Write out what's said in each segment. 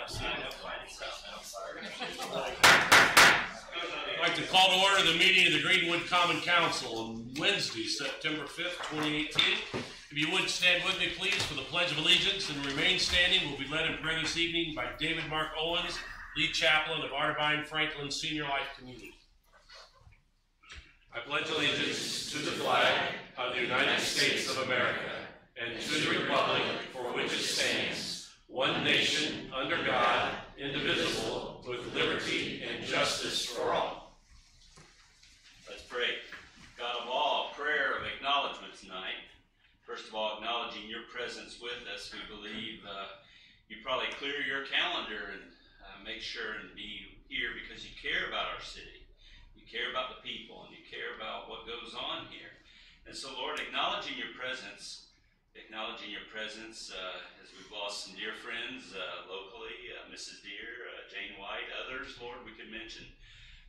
I'd like to call to order the meeting of the Greenwood Common Council on Wednesday, September 5th, 2018. If you would stand with me, please, for the Pledge of Allegiance and remain standing. We'll be led in prayer this evening by David Mark Owens, lead chaplain of Artavine Franklin Senior Life Community. I pledge allegiance to the flag of the United States of America and to the republic for which it stands, one nation, under God, indivisible, with liberty and justice for all. Let's pray. God of all, prayer of acknowledgement tonight. First of all, acknowledging your presence with us. We believe you probably clear your calendar and make sure and be here because you care about our city. You care about the people and you care about what goes on here. And so, Lord, acknowledging your presence as we've lost some dear friends locally, Mrs. Deere, Jane White, others, Lord, we could mention.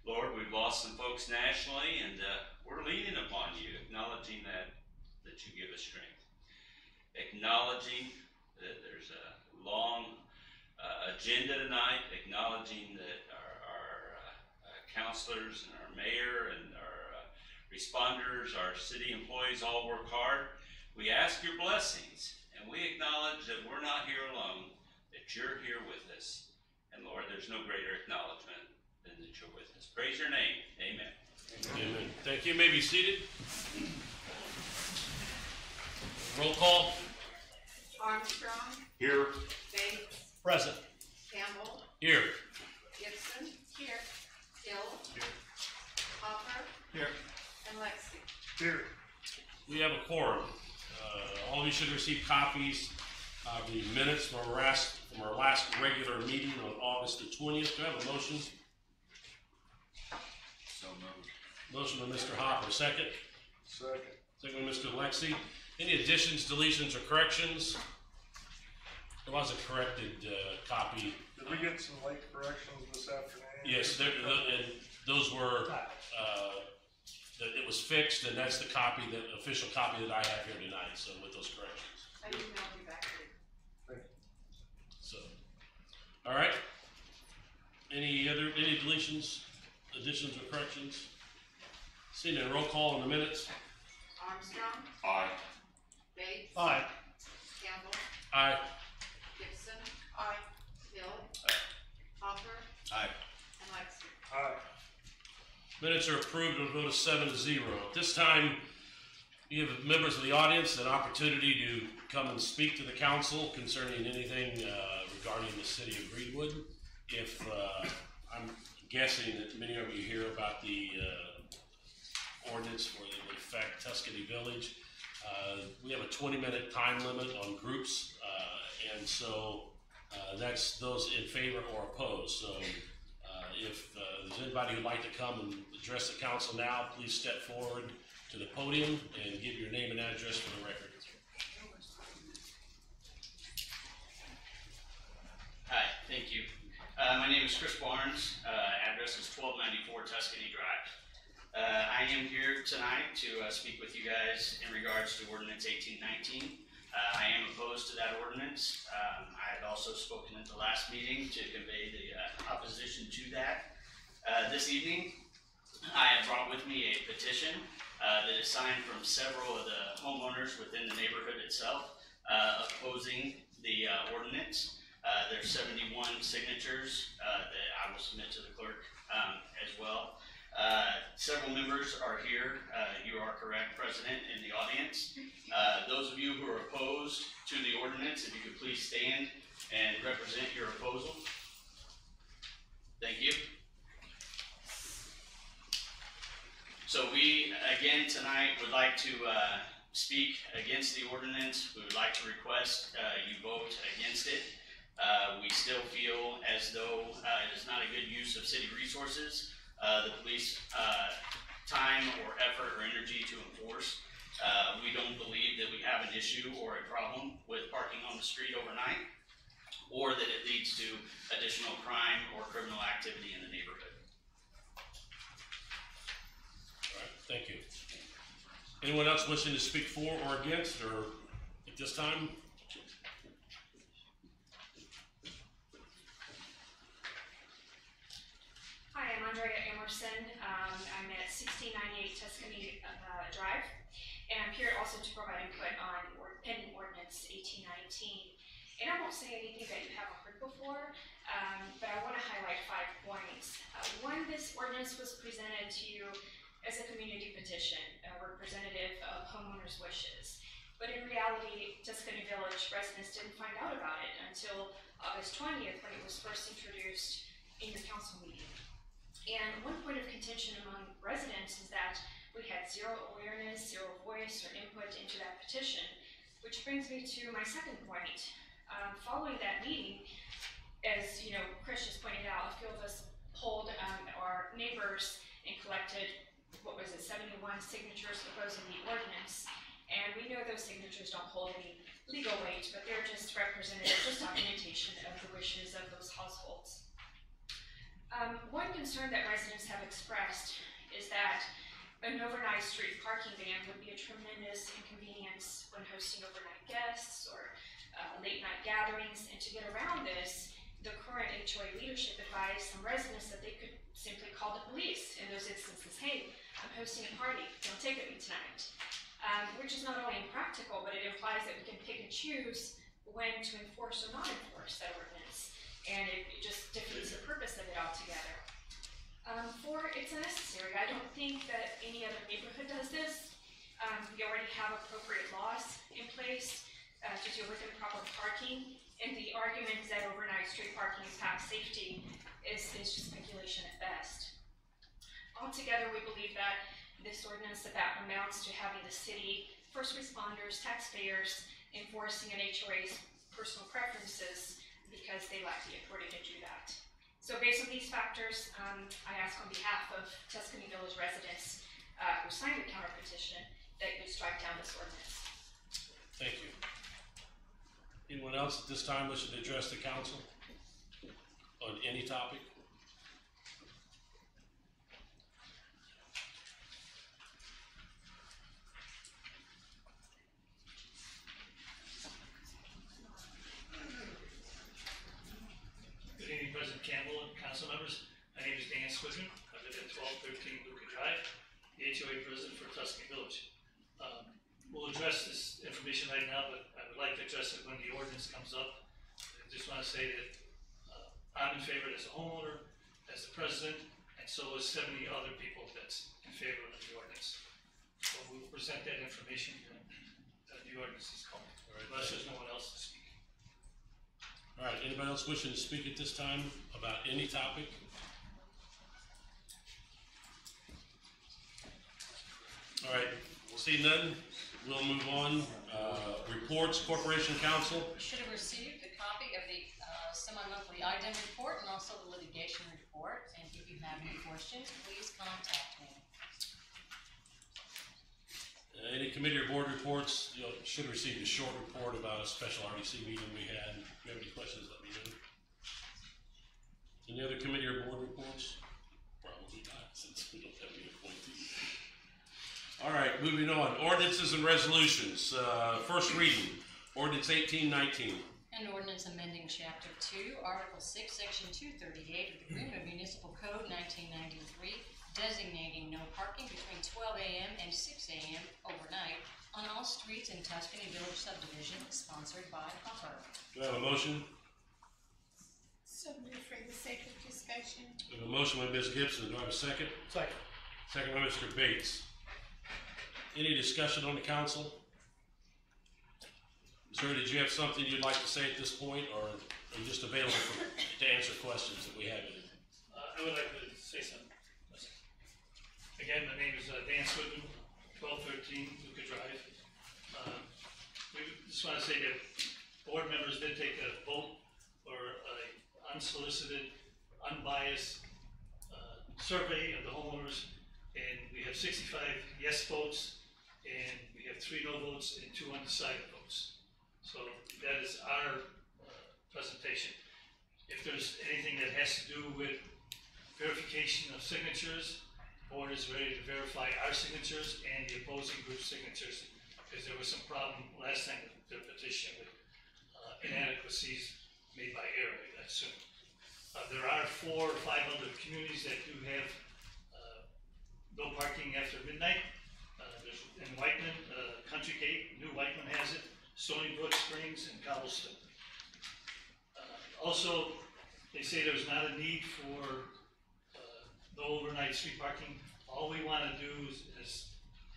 Lord, we've lost some folks nationally, and we're leaning upon you, acknowledging that you give us strength. Acknowledging that there's a long agenda tonight, acknowledging that our counselors and our mayor and our responders, our city employees all work hard. We ask your blessings, and we acknowledge that we're not here alone, that you're here with us. And Lord, there's no greater acknowledgement than that you're with us. Praise your name. Amen. Amen. Thank you. You may be seated. Roll call. Armstrong. Here. Bates. Present. Campbell. Here. Gibson. Here. Hill. Here. Hopper. Here. And Lexi. Here. We have a quorum. All of you should receive copies of the minutes from our last regular meeting on August the 20th. Do I have a motion? So moved. Motion by Mr. Hopper. Second? Second. Second by Mr. Lexi. Any additions, deletions, or corrections? There was a corrected copy. Did we get some late corrections this afternoon? Yes, and those were, it was fixed, and that's the copy, the official copy that I have here tonight, so with those corrections. I emailed you back. Thank you. So, all right. Any deletions, additions, or corrections? Seeing a roll call in the minutes. Armstrong. Aye. Bates. Aye. Campbell. Aye. Gibson. Aye. Hill. Aye. Hopper. Aye. And Lexi. Aye. Minutes are approved with a vote of 7-0. At this time, you have members of the audience an opportunity to come and speak to the council concerning anything regarding the city of Greenwood. If I'm guessing that many of you hear about the ordinance for the effect Tuscany Village. We have a 20-minute time limit on groups, and so that's those in favor or opposed. So if there's anybody who'd like to come and address the council now, please step forward to the podium and give your name and address for the record. Hi, thank you. My name is Chris Barnes. Address is 1294 Tuscany Drive. I am here tonight to speak with you guys in regards to Ordinance 1819. I am opposed to that ordinance. I had also spoken at the last meeting to convey the opposition to that. This evening, I have brought with me a petition that is signed from several of the homeowners within the neighborhood itself opposing the ordinance. There's 71 signatures that I will submit to the clerk as well. Several members are here. You are correct, President, in the audience. Those of you who are opposed to the ordinance, if you could please stand and represent your opposal. Thank you. So we, again, tonight would like to speak against the ordinance. We would like to request you vote against it. We still feel as though it is not a good use of city resources. The police time or effort or energy to enforce. We don't believe that we have an issue or a problem with parking on the street overnight, or that it leads to additional crime or criminal activity in the neighborhood. All right, thank you. Anyone else wishing to speak for or against, or at this time? Andrea Emerson. I'm at 1698 Tuscany Drive, and I'm here also to provide input on pending ordinance 1819. And I won't say anything that you haven't heard before, but I want to highlight 5 points. One, this ordinance was presented to you as a community petition, representative of homeowners' wishes. But in reality, Tuscany Village residents didn't find out about it until August 20th, when it was first introduced in your council meeting. And one point of contention among residents is that we had zero awareness, zero voice, or input into that petition, which brings me to my second point. Following that meeting, as you know, Chris just pointed out, a few of us polled our neighbors and collected, 71 signatures opposing the ordinance. And we know those signatures don't hold any legal weight, but they're just representative, just documentation of the wishes of those households. One concern that residents have expressed is that an overnight street parking ban would be a tremendous inconvenience when hosting overnight guests or late night gatherings. And to get around this, the current HOA leadership advised some residents that they could simply call the police in those instances. Hey, I'm hosting a party, don't take it with me tonight. Which is not only impractical, but it implies that we can pick and choose when to enforce or not enforce that ordinance. And it just defeats the purpose of it altogether. 4, it's unnecessary. I don't think that any other neighborhood does this. We already have appropriate laws in place to deal with improper parking. And the argument that overnight street parking impacts safety is just speculation at best. Altogether, we believe that this ordinance amounts to having the city, first responders, taxpayers enforcing an HOA's personal preferences because they lack the authority to do that. So based on these factors, I ask on behalf of Tuscany Village residents who signed the counter petition that you strike down this ordinance. Thank you. Anyone else at this time wishing to address the council on any topic? Good evening, President Campbell and council members. My name is Dan Squidron. I live at 1213 Luca Drive, the HOA president for Tuscany Village. We'll address this information right now, but I would like to address it when the ordinance comes up. I just want to say that I'm in favor as a homeowner, as the president, and so is 70 other people that's in favor of the ordinance. So we'll present that information when the ordinance is coming, unless there's no one else to speak. All right, anybody else wishing to speak at this time about any topic? All right, see none, we'll move on. Reports, Corporation Counsel. You should have received a copy of the semi-monthly IDEM report and also the litigation report. And if you have any questions, please contact me. Any committee or board reports? You should have received a short report about a special RDC meeting we had. If you have any questions, let me know. Any other committee or board reports? Probably not, since we don't have any appointees. All right, moving on. Ordinances and resolutions. First reading, ordinance 1819. An ordinance amending Chapter 2, Article 6, Section 238 of the Greenwood Municipal Code 1993, designating no parking between 12 a.m. and 6 a.m. overnight on all streets in Tuscany Village subdivision, sponsored by Hopper. Do I have a motion? So moved for the sake of discussion. We have a motion by Ms. Gibson. Do I have a second? Second. Second by Mr. Bates. Any discussion on the council? Sir, did you have something you'd like to say at this point, or are you just available to answer questions that we have? I would like to say something. Again, my name is Dan Squidron, 1213 Luca Drive. We just want to say that board members did take a vote for an unsolicited, unbiased survey of the homeowners, and we have 65 yes votes, and we have 3 no votes and 2 undecided votes. So that is our presentation. If there's anything that has to do with verification of signatures, the board is ready to verify our signatures and the opposing group signatures, because there was some problem last time with the petition with inadequacies made by error, I assume. There are 4 or 5 other communities that do have no parking after midnight. There's in Whiteman, Country Gate, New Whiteman has it, Stony Brook Springs, and Cobblestone. Also, they say there's not a need for no overnight street parking. All we want to do is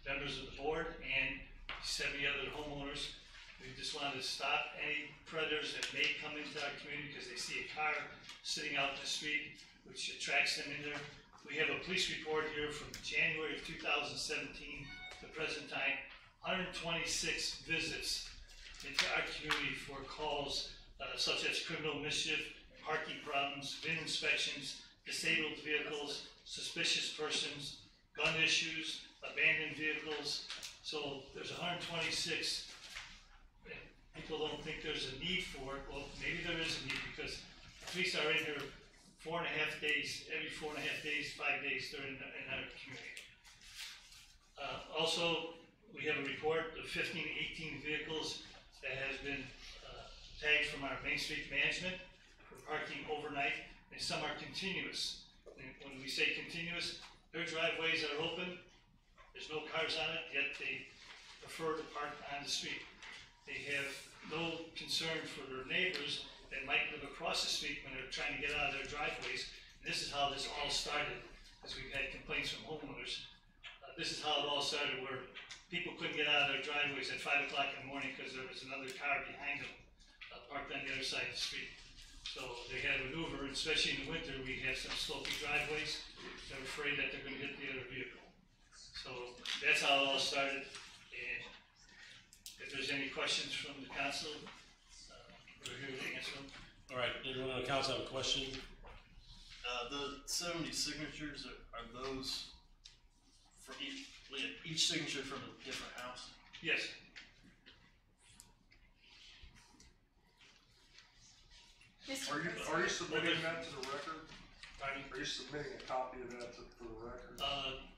members of the board and 70 other homeowners, we just want to stop any predators that may come into our community because they see a car sitting out in the street, which attracts them in there. We have a police report here from January of 2017 to the present time, 126 visits into our community for calls such as criminal mischief, parking problems, VIN inspections, disabled vehicles, suspicious persons, gun issues, abandoned vehicles. So there's 126. People don't think there's a need for it. Well, maybe there is a need because the police are in here 4.5 days, every 4.5 days, 5 days they're in our community. Also, we have a report of 15 to 18 vehicles that has been tagged from our Main Street management for parking overnight, and some are continuous. And when we say continuous, their driveways are open, there's no cars on it, yet they prefer to park on the street. They have no concern for their neighbors that might live across the street when they're trying to get out of their driveways. And this is how this all started, as we've had complaints from homeowners. This is how it all started, where people couldn't get out of their driveways at 5 o'clock in the morning because there was another car behind them parked on the other side of the street. So they had to maneuver, especially in the winter, we have some slopey driveways. They're afraid that they're going to hit the other vehicle. So that's how it all started. And if there's any questions from the council, we're here to answer them. All right, anyone on the council have a question? The 70 signatures, are those for each signature from a different house? Yes. Are you submitting that to the record? Pardon? Are you submitting a copy of that for the record?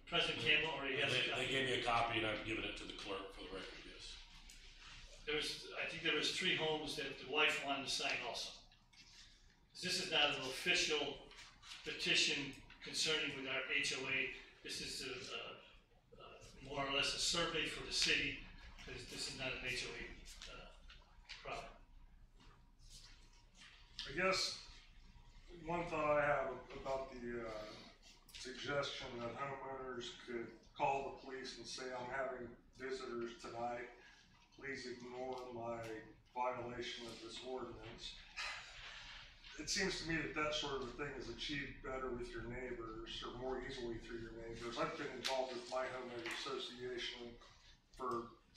President Campbell already has a They copy. gave me a copy and I've given it to the clerk for the record, yes. I think there was 3 homes that the wife wanted to sign also. This is not an official petition concerning with our HOA. This is more or less a survey for the city, because this is not an HOA problem. I guess one thought I have about the suggestion that homeowners could call the police and say, I'm having visitors tonight, please ignore my violation of this ordinance. It seems to me that that sort of a thing is achieved better with your neighbors, or more easily through your neighbors. I've been involved with my homeowner association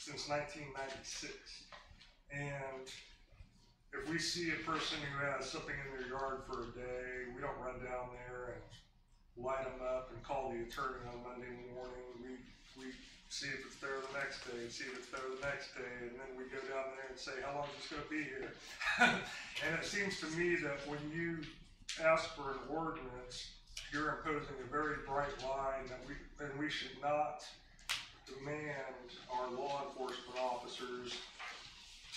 since 1996, and if we see a person who has something in their yard for a day, we don't run down there and light them up and call the attorney on Monday morning. We see if it's there the next day, and see if it's there the next day, and then we go down there and say, how long is this going to be here? And it seems to me that when you ask for an ordinance, you're imposing a very bright line that we should not demand our law enforcement officers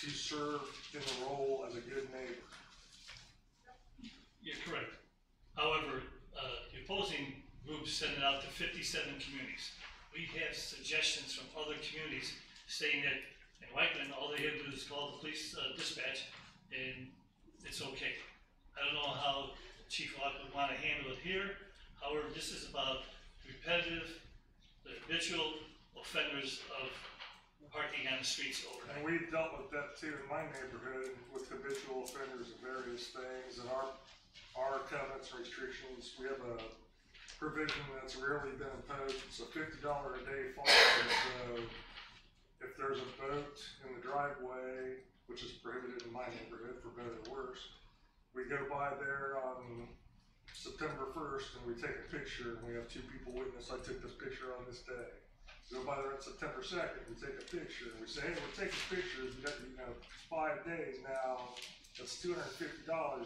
to serve in the role as a good neighbor. You're correct. However, the opposing group sent it out to 57 communities. We have suggestions from other communities saying that in Whiteman, all they have to do is call the police dispatch and it's okay. I don't know how Chief Locke would want to handle it here. However, this is about repetitive, the habitual offenders of parking on the streets overnight. And we've dealt with that too in my neighborhood with habitual offenders of various things, and our covenants and restrictions, we have a provision that's rarely been imposed. It's a $50 a day fine. So if there's a boat in the driveway, which is prohibited in my neighborhood for better or worse, we go by there on September 1st and we take a picture, and we have 2 people witness, I took this picture on this day. Go by there on September 2nd, we take a picture, and we say, hey, we're taking pictures, we got, 5 days now, that's $250,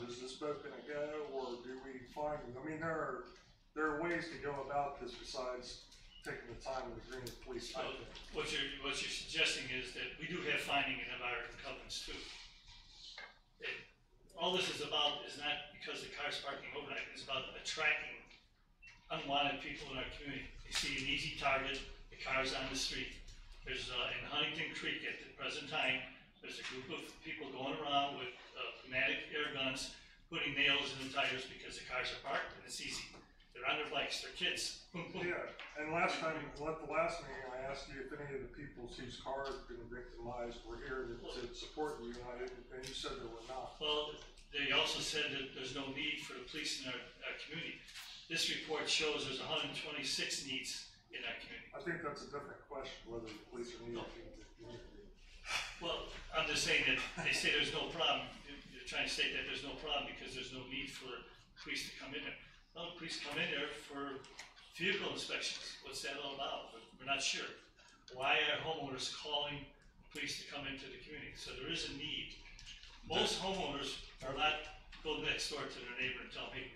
is this boat gonna go, or do we fine you? I mean, there are ways to go about this besides taking the time and agreeing with police. So what you're suggesting is that we do have finding in our covenants too. All this is about is not because the car cars parking overnight is about attracting unwanted people in our community. They see an easy target, the cars on the street. There's, in Huntington Creek at the present time, there's a group of people going around with pneumatic air guns, putting nails in the tires because the cars are parked and it's easy. They're on their bikes, they're kids. Boom, boom. Yeah, and last time, at the last meeting, I asked you if any of the people whose cars had been victimized were here to support you, and you said there were not. Well, they also said that there's no need for the police in our community. This report shows there's 126 needs in our community. I think that's a different question, whether the police are needed in the community. Well, I'm just saying that they say there's no problem. They're trying to state that there's no problem because there's no need for police to come in there. Well, police come in there for vehicle inspections. What's that all about? We're not sure. Why are homeowners calling police to come into the community? So there is a need. Most homeowners will not go next door to their neighbor and tell them, hey,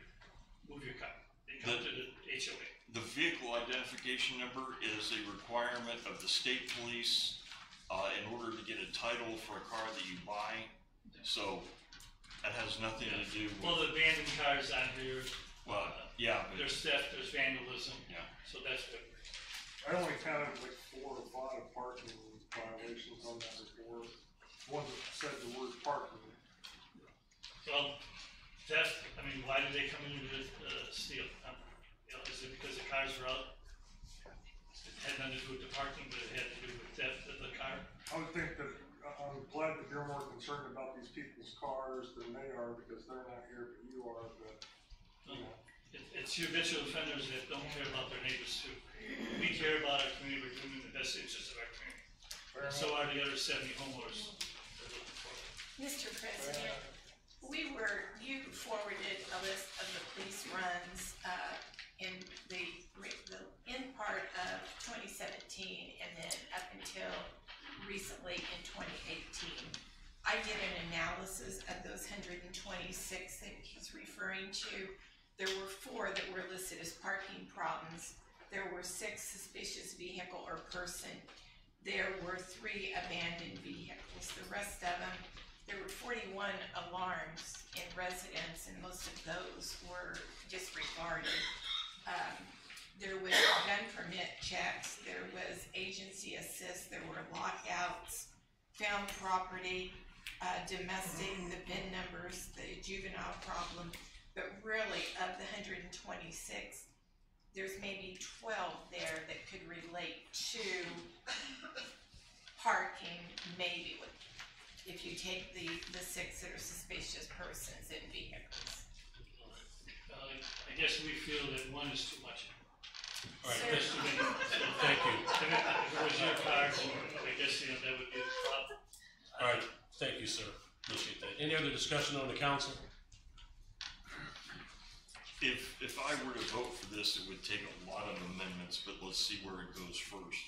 move your car. They come to the HOA. The vehicle identification number is a requirement of the state police in order to get a title for a car that you buy. So that has nothing to do with. Well, the abandoned cars on here. Well, yeah, but There's theft, there's vandalism. Yeah. So that's what. I only counted like 4 or 5 parking violations on that report. One that said the word parking. Well, theft, I mean, why did they come in to steal? You know, is it because the cars were out? It had nothing to do with the parking, but it had to do with theft of the car? I would think that, I'm glad that you're more concerned about these people's cars than they are, because they're not here, but you are, but, you know. It's your habitual offenders that don't care about their neighbors too. We care about our community, we're doing the best interests of our community. Fair So enough. are the other 70 homeowners that are looking for it. Mr. President, you forwarded a list of the police runs, in the end part of 2017 and then up until recently in 2018. I did an analysis of those 126 that he's referring to. There were 4 that were listed as parking problems. There were 6 suspicious vehicle or person. There were 3 abandoned vehicles. The rest of them, there were 41 alarms in residence, and most of those were disregarded. There was gun permit checks, there was agency assist, there were lockouts, found property, domestic, the VIN numbers, the juvenile problem. But really, of the 126, there's maybe 12 there that could relate to parking, maybe with, if you take the 6 that are suspicious persons in vehicles. I guess we feel that 1 is too much. All right, That's too many. So, thank you. If it was your car, I guess, you know, that would be the problem. All right, thank you, sir. Appreciate that. Any other discussion on the council? if I were to vote for this, it would take a lot of amendments, but let's see where it goes first.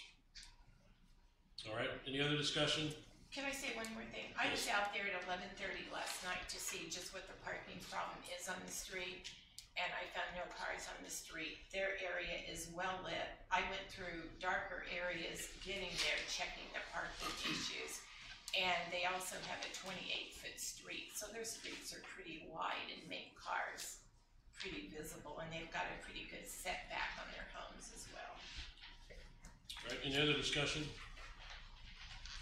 All right, any other discussion? Can I say one more thing? I was out there at 11:30 last night to see just what the parking problem is on the street, and I found no cars on the street. Their area is well lit. I went through darker areas getting there, checking the parking issues, and they also have a 28-foot street, so their streets are pretty wide and make cars pretty visible, and they've got a pretty good setback on their homes as well. All right, any other discussion?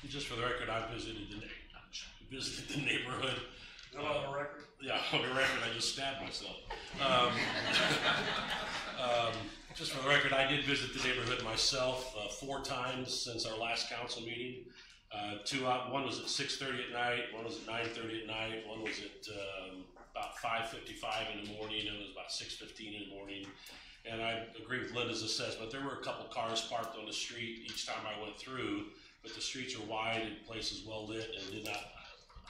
Just for the record, I visited the neighborhood. Is that on the record? Yeah, on the record, I just stabbed myself. Just for the record, I did visit the neighborhood myself 4 times since our last council meeting. 2 out, one was at 6:30 at night, one was at 9:30 at night, one was at about 5:55 in the morning, and it was about 6:15 in the morning. And I agree with Linda's assessment. There were a couple cars parked on the street each time I went through, but the streets are wide and places well lit and did not.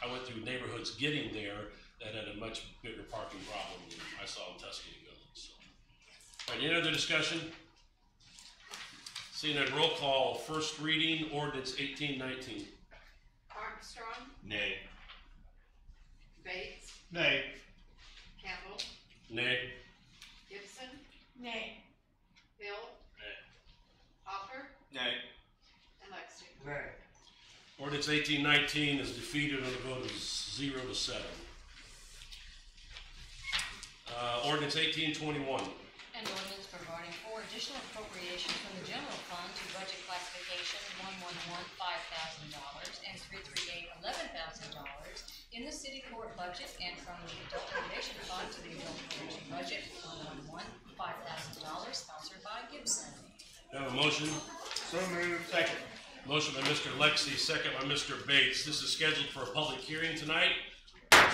I went through neighborhoods getting there that had a much bigger parking problem than I saw in Tuscany Village. So. All right, any other discussion? Seeing that, roll call, first reading, ordinance 1819. Armstrong, Nay. Bates, Nay. Campbell, Nay. Gibson, Nay. Hill. Nay. Hopper, Nay. and Lexington. Nay. Ordinance 1819 is defeated on a vote of 0 to 7. Ordinance 1821. An ordinance providing for additional appropriation from the general fund to budget classification 111, $5,000 and 338, $11,000 in the city court budget, and from the adult probation fund to the adult probation budget 111, $5,000, sponsored by Gibson. Do I have a motion? So moved. Second. Motion by Mr. Lexi, second by Mr. Bates. This is scheduled for a public hearing tonight,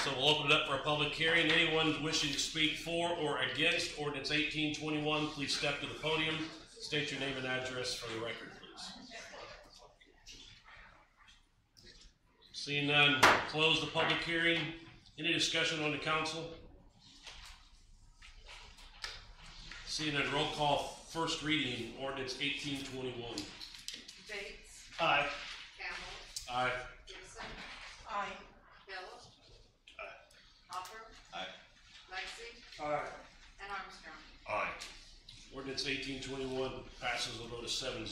so we'll open it up for a public hearing. Anyone wishing to speak for or against ordinance 1821, please step to the podium. State your name and address for the record, please. Seeing none, close the public hearing. Any discussion on the council? Seeing none, roll call, first reading, ordinance 1821. Bates, Aye. Campbell, Aye. Gibson, Aye. Hill. Hopper. Aye. Lexi, Aye. and Armstrong. Aye. Ordinance 1821 passes a vote of 7-0.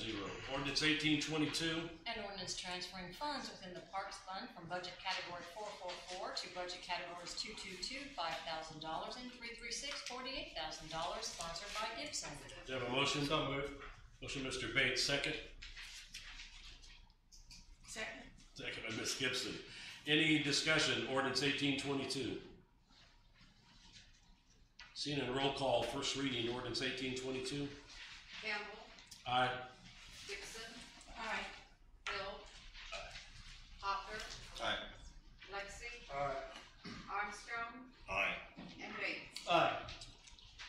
Ordinance 1822. An ordinance transferring funds within the Parks Fund from budget category 444 to budget categories 222, $5,000 and 336, $48,000, sponsored by Gibson. Do you have a motion? So moved. Motion, Mr. Bates, second. Second. Second by Ms. Gibson. Any discussion, ordinance 1822? Seeing a roll call, first reading, ordinance 1822. Campbell, Aye. Gibson, Aye. Hill. Hopper. Aye. Lexi, Aye. Armstrong, Aye. and Bates. Aye.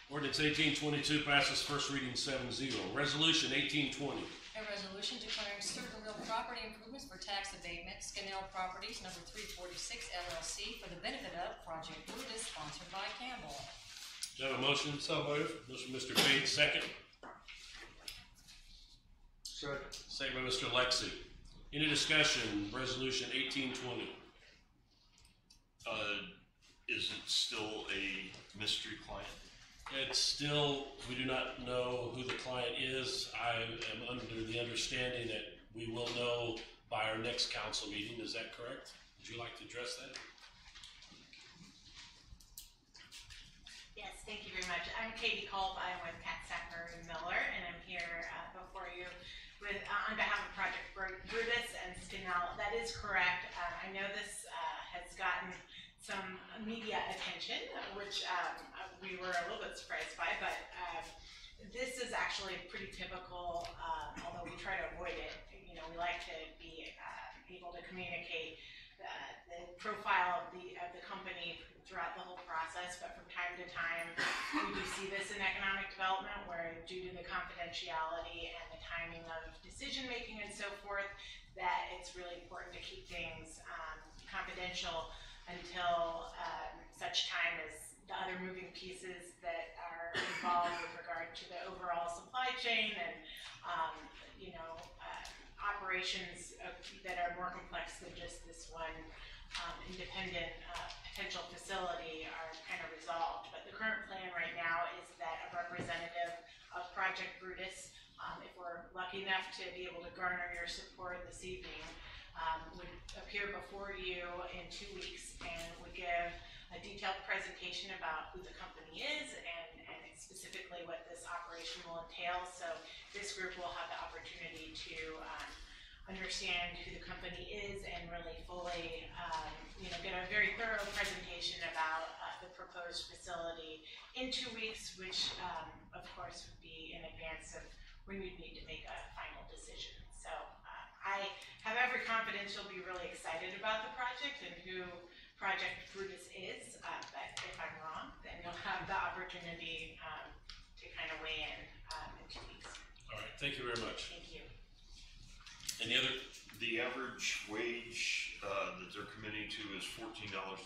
Ordinance 1822 passes first reading 7-0. Resolution 1820. A resolution declaring certain real property improvements for tax abatement, Scannell Properties, number 346 LLC, for the benefit of Project Brutus, sponsored by Campbell. Do you have a motion? So moved. Motion, Mr. Bates, second. Second. Second by Mr. Lexi. Any discussion, resolution 1820? Is it still a mystery client? It's still, we do not know who the client is. I am under the understanding that we will know by our next council meeting. Is that correct? Would you like to address that? Yes, thank you very much. I'm Katie Kolb. I'm with Cat Sacker and Miller, and I'm here before you with on behalf of Project Brutus and Scannell. That is correct. I know this has gotten some media attention, which we were a little bit surprised by, but this is actually pretty typical, although we try to avoid it. You know, we like to be able to communicate the profile of the company throughout the whole process, but from time to time, we do see this in economic development where due to the confidentiality and the timing of decision-making and so forth, that it's really important to keep things confidential until such time as the other moving pieces that are involved with regard to the overall supply chain and, operations that are more complex than just this one independent potential facility are kind of resolved. But the current plan right now is that a representative of Project Brutus, if we're lucky enough to be able to garner your support this evening, would appear before you in 2 weeks and would give a detailed presentation about who the company is and specifically what this operation will entail. So this group will have the opportunity to understand who the company is and really fully, get a very thorough presentation about the proposed facility in 2 weeks, which of course would be in advance of when we'd need to make a final decision. So I have every confidence you'll be really excited about the project and who Project Brutus is, but if I'm wrong, then you'll have the opportunity to kind of weigh in 2 weeks. All right, thank you very much. Thank you. Any other? The average wage that they're committing to is $14.65,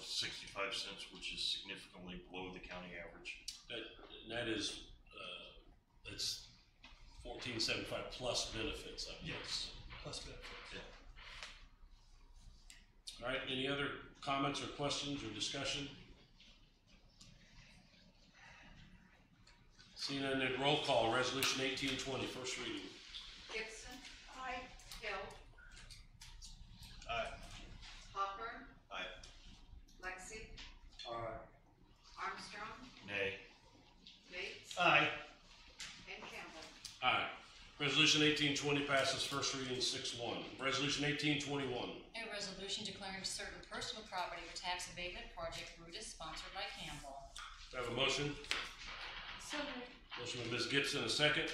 which is significantly below the county average. That is, that's $14.75 plus benefits, I guess. Plus benefits. Yeah. All right, any other comments or questions or discussion? Seeing none, then roll call, resolution 1820, first reading. Gibson, Aye. Hill. Aye. Hopper. Aye. Lexi, Aye. Armstrong, Nay. Resolution 1820 passes first reading 6-1. Resolution 1821. A resolution declaring certain personal property for tax abatement, Project Brutus, sponsored by Campbell. Do I have a motion? So moved. Motion by Ms. Gibson, a second.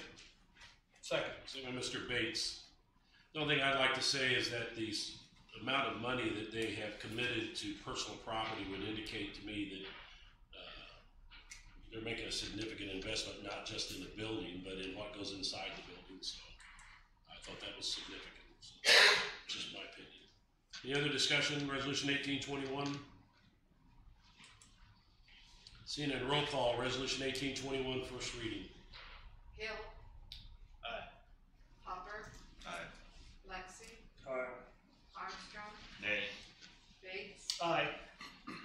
Second. Second by Mr. Bates. The only thing I'd like to say is that the amount of money that they have committed to personal property would indicate to me that they're making a significant investment, not just in the building, but in what goes inside the building. So I thought that was significant. So, just my opinion. Any other discussion? Resolution 1821. Seeing none, roll call. Resolution 1821, first reading. Hill. Aye. Hopper. Aye. Lexi. Armstrong. Nay. Bates. Aye.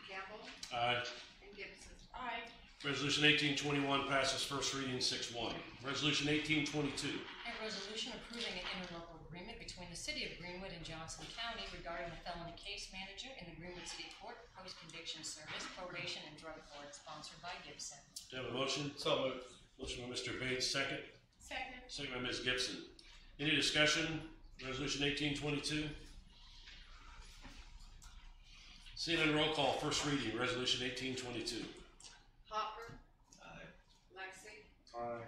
Campbell. Aye. And Gibson. Aye. Resolution 1821 passes first reading 6-1. Resolution 1822. A resolution approving an interlocal agreement between the City of Greenwood and Johnson County regarding the felony case manager in the Greenwood City Court Post-Conviction Service, Probation and Drug Court, sponsored by Gibson. Do you have a motion? So moved. Motion by Mr. Bates, second. Second. Second by Ms. Gibson. Any discussion? Resolution 1822. Seeing none, roll call, first reading, resolution 1822. Hopper. Aye. Lexi. Aye.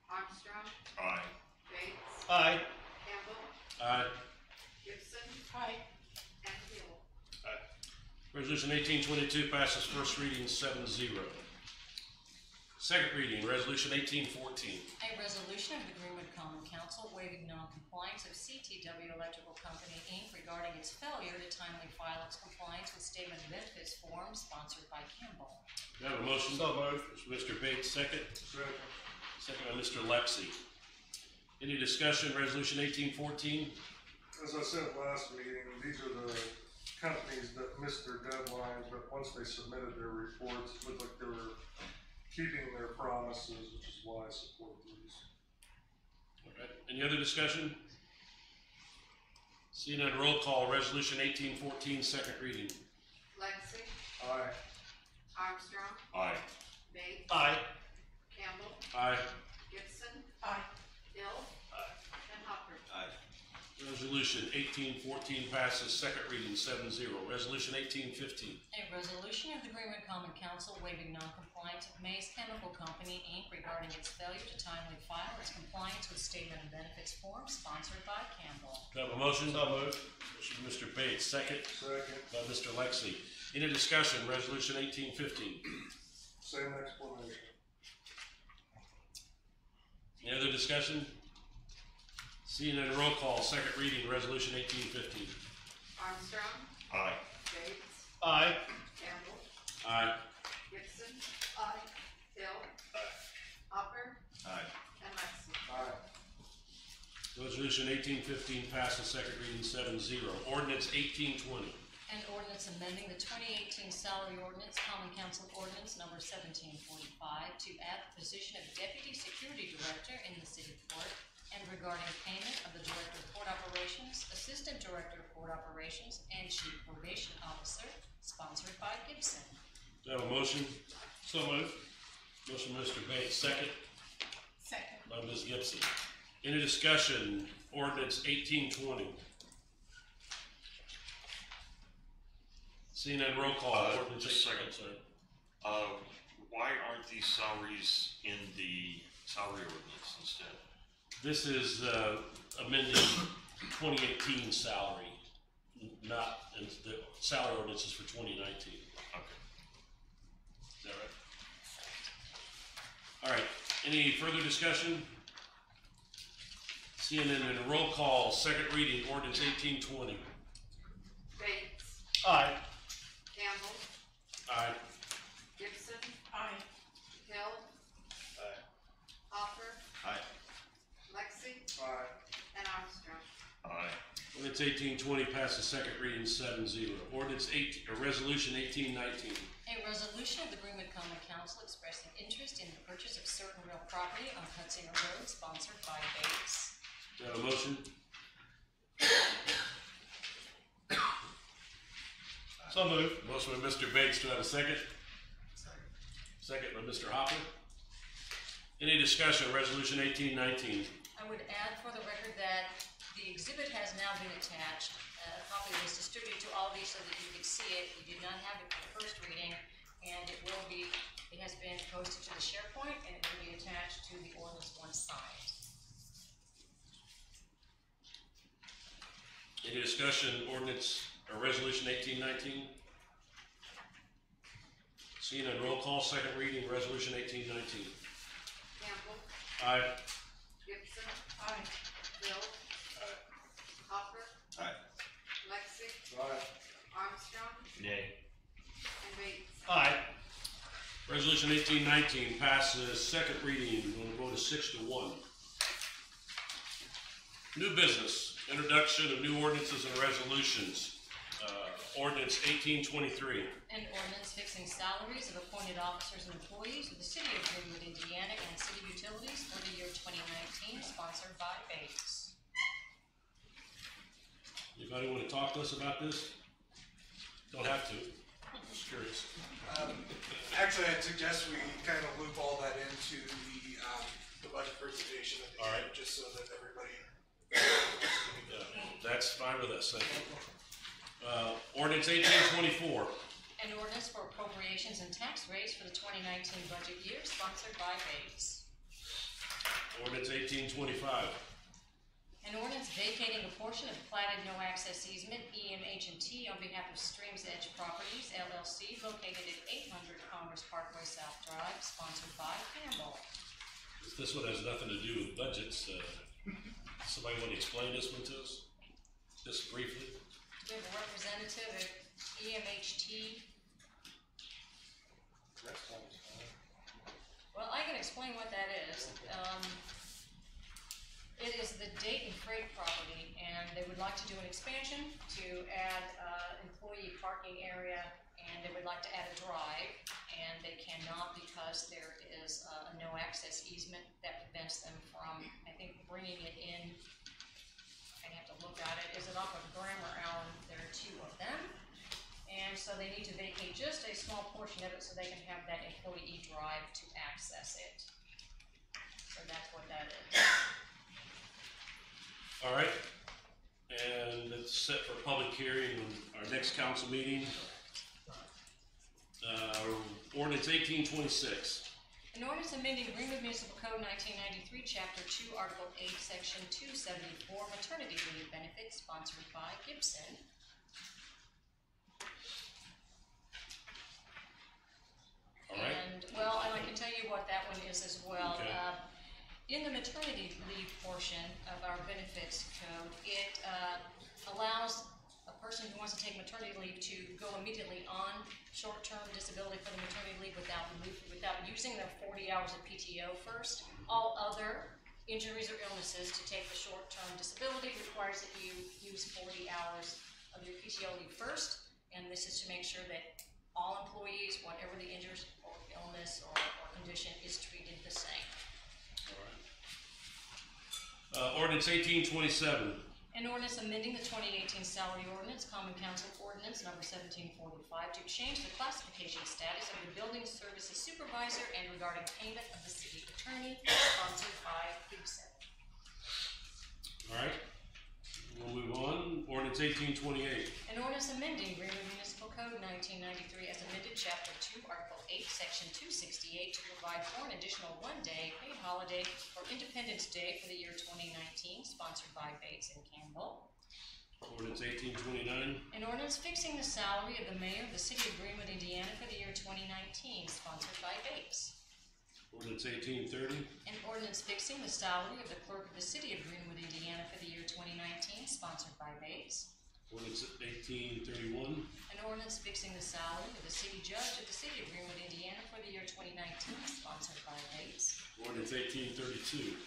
Armstrong. Aye. Bates. Aye. Campbell. Aye. Gibson. Aye. And Hill. Resolution 1822 passes first reading 7-0. Second reading, resolution 1814. A resolution of the Greenwood Common Council waiving non-compliance of CTW Electrical Company, Inc. regarding its failure to timely file its compliance with statement of benefits form, sponsored by Campbell. Do I have a motion? So moved. Mr. Bates, second. Second. Second by Mr. Lexi. Any discussion, resolution 1814? As I said last meeting, these are the companies that missed their deadlines, but once they submitted their reports, it looked like they were keeping their promises, which is why I support these. Okay. Any other discussion? Seeing none, roll call, resolution 1814, second reading. Lexi. Aye. Armstrong. Aye. Bates. Aye. Campbell. Aye. Gibson. Aye. Hill. Aye. And Hopper. Aye. Resolution 1814 passes second reading 7-0. Resolution 1815. A resolution of the Greenwood Common Council waiving non-compliance of Mays Chemical Company, Inc. regarding its failure to timely file its compliance with statement of benefits form, sponsored by Campbell. Do I have a motion? So moved. Motion by Mr. Bates, second Second. by Mr. Lexi. Any discussion, resolution 1815? Same explanation. Any other discussion? Seeing none, roll call, second reading, resolution 1815. Armstrong. Aye. Bates. Aye. Campbell. Aye. Gibson. Aye. Hill. Hopper. Aye. And Lexi. Aye. Resolution 1815 passes second reading 7-0. Ordinance 1820. An ordinance amending the 2018 salary ordinance, Common Council Ordinance Number 1745, to add the position of Deputy Security Director in the City Court, and regarding payment of the Director of Court Operations, Assistant Director of Court Operations, and Chief Probation Officer, sponsored by Gibson. Do I have a motion? So moved. Motion by Mr. Bates, second Second. by Ms. Gibson. Any discussion, ordinance 1820? Seeing none, roll call. Ordinance Just a 1820. second. Why aren't these salaries in the salary ordinance instead? This is amending 2018 salary, not, and the salary ordinance is for 2019. Okay. Is that right? All right, any further discussion? Seeing none, in a roll call, second reading, ordinance 1820. Bates. Aye. Campbell. Aye. Gibson. Aye. Hill. Aye. Hopper. Aye. Lexi. Aye. And Armstrong. Aye. Ordinance 1820 passes second reading 7-0. Ordinance resolution 1819. A resolution of the Greenwood Common Council expressing interest in the purchase of certain real property on Hutzinger Road, sponsored by Bates. Do I have a motion? So moved. Motion by Mr. Bates, do I have a second? Second by Mr. Hopper. Any discussion, resolution 1819? I would add for the record that the exhibit has now been attached. A copy was distributed to all of you so that you could see it. You did not have it for the first reading, and it has been posted to the SharePoint, and it will be attached to the ordinance once signed. Any discussion, ordinance, or resolution 1819? Seeing none, roll call, second reading, resolution 1819. Campbell. Aye. Gibson. Aye. Hill. Hopper. Aye. Lexi. Aye. Armstrong. Nay. And Bates. Aye. Resolution 1819 passes second reading on a vote of 6 to 1. New business, introduction of new ordinances and resolutions. Ordinance 1823. An ordinance fixing salaries of appointed officers and employees of the City of Greenwood, Indiana, and city utilities for the year 2019, sponsored by Bates. Anybody want to talk to us about this? Don't have to. Just curious. Actually, I'd suggest we kind of loop all that into the budget presentation at the All end, right. just so that everybody. That's fine with us. Thank you. Ordinance 1824. An ordinance for appropriations and tax rates for the 2019 budget year, sponsored by Bates. Ordinance 1825. An ordinance vacating a portion of platted no-access easement, EMH&T, on behalf of Streams Edge Properties, LLC, located at 800 Commerce Parkway South Drive, sponsored by Campbell. This one has nothing to do with budgets. Somebody want to explain this one to us? Just briefly? We have a representative at EMH&T. Well, I can explain what that is. It is the Dayton Freight property, and they would like to do an expansion to add employee parking area, and they would like to add a drive, and they cannot because there is a no-access easement that prevents them from, I think, bringing it in. I have to look at it. Is it off of Grammar Allen? There are two of them, and so they need to vacate just a small portion of it so they can have that employee drive to access it. So that's what that is. All right. And it's set for public hearing on our next council meeting. Ordinance 1826. An ordinance amending Greenwood Municipal Code 1993, Chapter 2, Article 8, Section 274, maternity leave benefits, sponsored by Gibson. All right. And, well, and I can tell you what that one is as well. Okay. In the maternity leave portion of our benefits code, it allows a person who wants to take maternity leave to go immediately on short-term disability for the maternity leave without using their 40 hours of PTO first. All other injuries or illnesses to take the short-term disability requires that you use 40 hours of your PTO leave first, and this is to make sure that all employees, whatever the injury or illness or condition, is treated the same. Ordinance 1827. An ordinance amending the 2018 salary ordinance, Common Council Ordinance number 1745, to change the classification status of the building services supervisor and regarding payment of the city attorney, sponsored by Gibson. All right. We'll move on. Ordinance 1828. An ordinance amending Greenwood Municipal Code 1993 as amended, Chapter 2, Article 8, Section 268, to provide for an additional one-day paid holiday for Independence Day for the year 2019, sponsored by Bates and Campbell. Ordinance 1829. An ordinance fixing the salary of the mayor of the city of Greenwood, Indiana for the year 2019, sponsored by Bates. Ordinance 1830. An ordinance fixing the salary of the clerk of the city of Greenwood, Indiana for the year 2019, sponsored by Bates. Ordinance 1831. An ordinance fixing the salary of the city judge of the city of Greenwood, Indiana for the year 2019, sponsored by Bates. Ordinance 1832.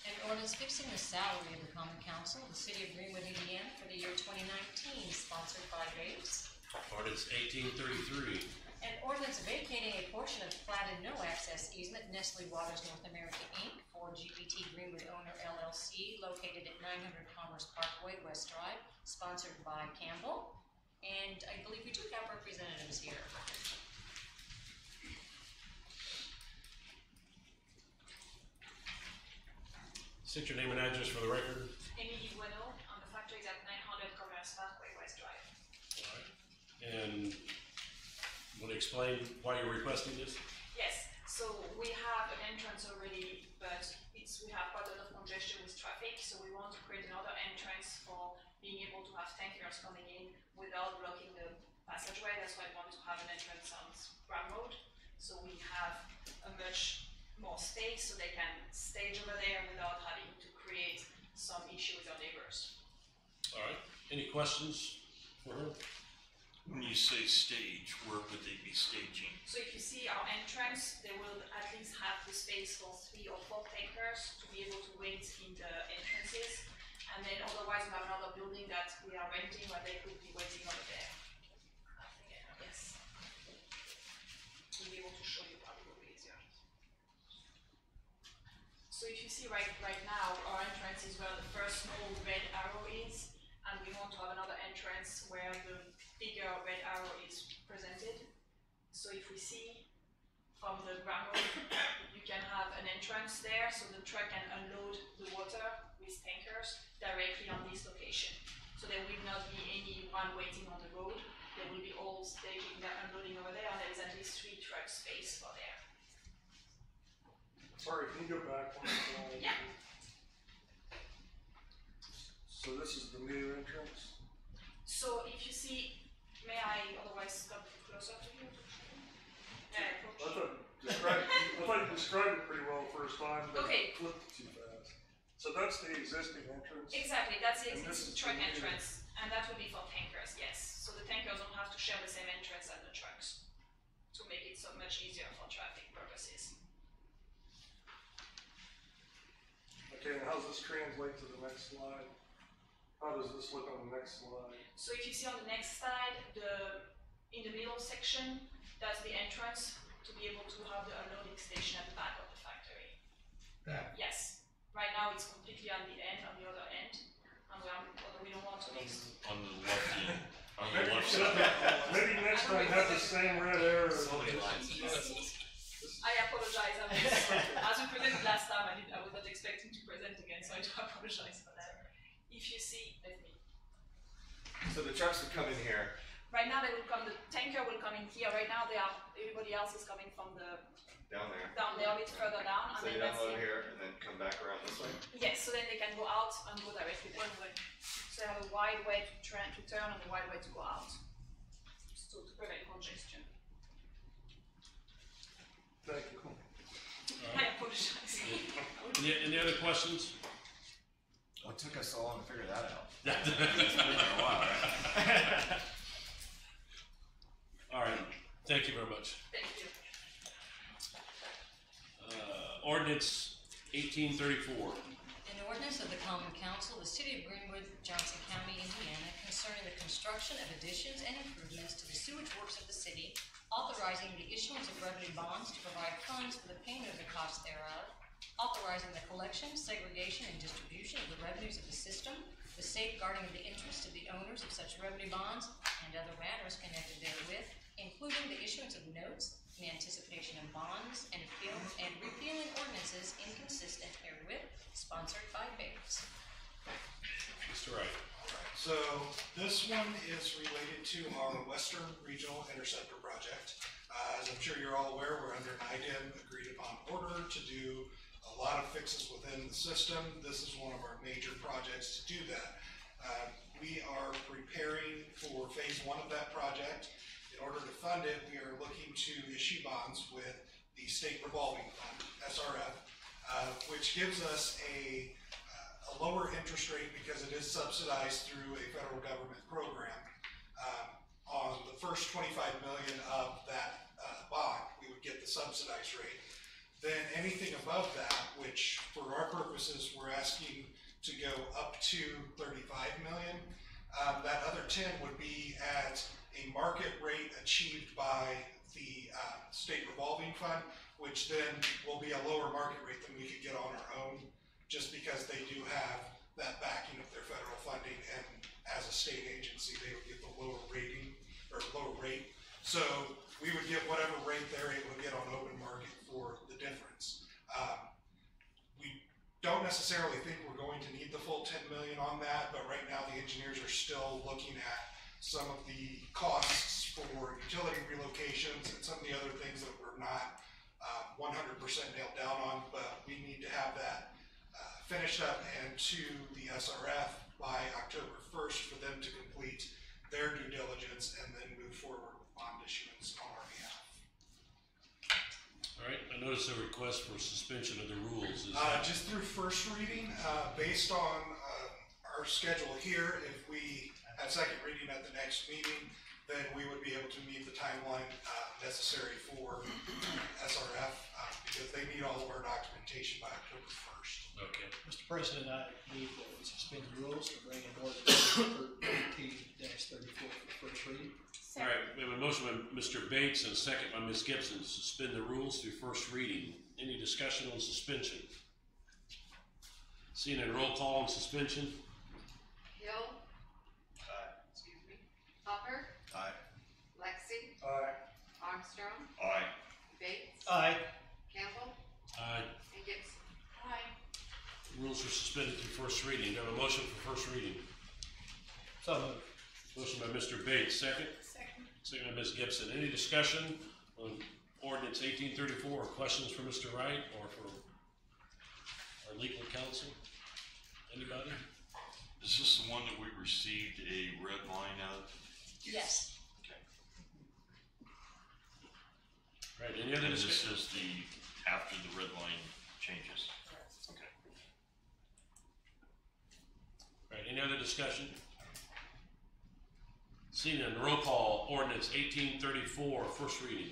An ordinance fixing the salary of the common council of the city of Greenwood, Indiana for the year 2019, sponsored by Bates. Ordinance 1833. An ordinance vacating a portion of platted no-access easement, Nestle Waters North America, Inc., for GPT Greenwood Owner, LLC, located at 900 Commerce Parkway, West Drive, sponsored by Campbell. And I believe we do have representatives here. State your name and address for the record. Emily Bueno, the factory is at 900 Commerce Parkway West Drive. All right. And want to explain why you're requesting this? Yes, so we have an entrance already, but we have quite a lot of congestion with traffic, so we want to create another entrance for being able to have tankers coming in without blocking the passageway. That's why we want to have an entrance on Brown Road, so we have a much more space so they can stage over there without having to create some issue with our neighbors. All right. Any questions for her? When you say stage, where would they be staging? So if you see our entrance, they will at least have the space for 3 or 4 tankers to be able to wait in the entrances. And then otherwise we have another building that we are renting where they could be waiting over there. Yes. We'll be able to show you probably will be easier. So if you see right now, our entrance is where the first small red arrow is, and we want to have another entrance where the bigger red arrow is presented. So if we see from the ground road, you can have an entrance there, so the truck can unload the water with tankers directly on this location. So there will not be anyone waiting on the road. They will be all staging their unloading over there, and there is at least 3 truck space for there. Sorry, can you go back one slide? Yeah. So this is the new entrance? So if you see, may I otherwise come closer to you? I thought you described it pretty well the first time, but Okay. it flipped too fast. So that's the existing entrance? Exactly, that's the And this existing is truck the new- entrance, and that will be for tankers, yes. So the tankers don't have to share the same entrance as the trucks to make it so much easier for traffic purposes. Okay, and how does this translate to the next slide? How does this look on the next slide? So if you see on the next slide, in the middle section, that's the entrance to be able to have the unloading station at the back of the factory. That. Yes. Right now it's completely on the other end, and we don't want to mix. On the left end, on the Maybe, left side. maybe next time have the same red arrow. I apologize. As we presented last time, I was not expecting to present again, so I do apologize for that. If you see, So the trucks would come in here. right now they will come. The tanker will come in here. Right now everybody else is coming from Down there. down there, a bit further down, and So then you that's unload it. here and then come back around this way. Yes, so then they can go out and go directly one way. So they have a wide way to turn and a wide way to go out, so to prevent congestion. Thank you. I apologize. Any other questions? What took us so long to figure that out? It's been a while, right? All right, thank you very much. Thank you. Ordinance 1834. An ordinance of the Common Council of the City of Greenwood, Johnson County, Indiana, concerning the construction of additions and improvements to the sewage works of the city, authorizing the issuance of revenue bonds to provide funds for the payment of the cost thereof, authorizing the collection, segregation, and distribution of the revenues of the system, the safeguarding of the interests of the owners of such revenue bonds, and other matters connected therewith, including the issuance of notes in anticipation of bonds, and repealing ordinances inconsistent herewith, sponsored by Bates. Mr. Wright. So this one is related to our Western Regional Interceptor Project. As I'm sure you're all aware, we're under an IDIM agreed upon order to do a lot of fixes within the system. This is one of our major projects to do that. We are preparing for phase 1 of that project. In order to fund it, we are looking to issue bonds with the State Revolving Fund, SRF, which gives us a lower interest rate because it is subsidized through a federal government program. On the first 25 million of that bond, we would get the subsidized rate. Then anything above that, which for our purposes, we're asking to go up to 35 million, that other 10 would be at a market rate achieved by the State Revolving Fund, which then will be a lower market rate than we could get on our own, just because they do have that backing of their federal funding, and as a state agency, they would get the lower rating, or lower rate. So we would get whatever rate they're able to get on open market for the difference. We don't necessarily think we're going to need the full 10 million on that, but right now the engineers are still looking at some of the costs for utility relocations and some of the other things that we're not 100% nailed down on, but we need to have that finished up and to the SRF by October 1st for them to complete their due diligence and then move forward with bond issuance on our behalf. All right, I noticed a request for suspension of the rules. Is that Just through first reading, based on our schedule here, if we had second reading at the next meeting, then we would be able to meet the timeline necessary for SRF because they need all of our documentation by October 1st. okay? Mr. President, I move that we suspend the rules and bring in ordinance 18-34 for first reading. All right, we have a motion by Mr. Bates and a second by Ms. Gibson to suspend the rules through first reading. Any discussion on suspension? Seeing a roll call on suspension? Hill. Hopper. Aye. Lexi. Aye. Armstrong. Aye. Bates. Aye. Campbell. Aye. And Gibson. Aye. Rules are suspended through first reading. Do I have a motion for first reading? So moved. Motion by Mr. Bates, second. Second. Second by Ms. Gibson. Any discussion on ordinance 1834 or questions for Mr. Wright or for our legal counsel? Anybody? Is this the one that we received a red line of? Yes. Okay. All right, any other And this discussion? is the, after the red line changes? Okay. All right, any other discussion? Seeing none, roll call, ordinance 1834, first reading.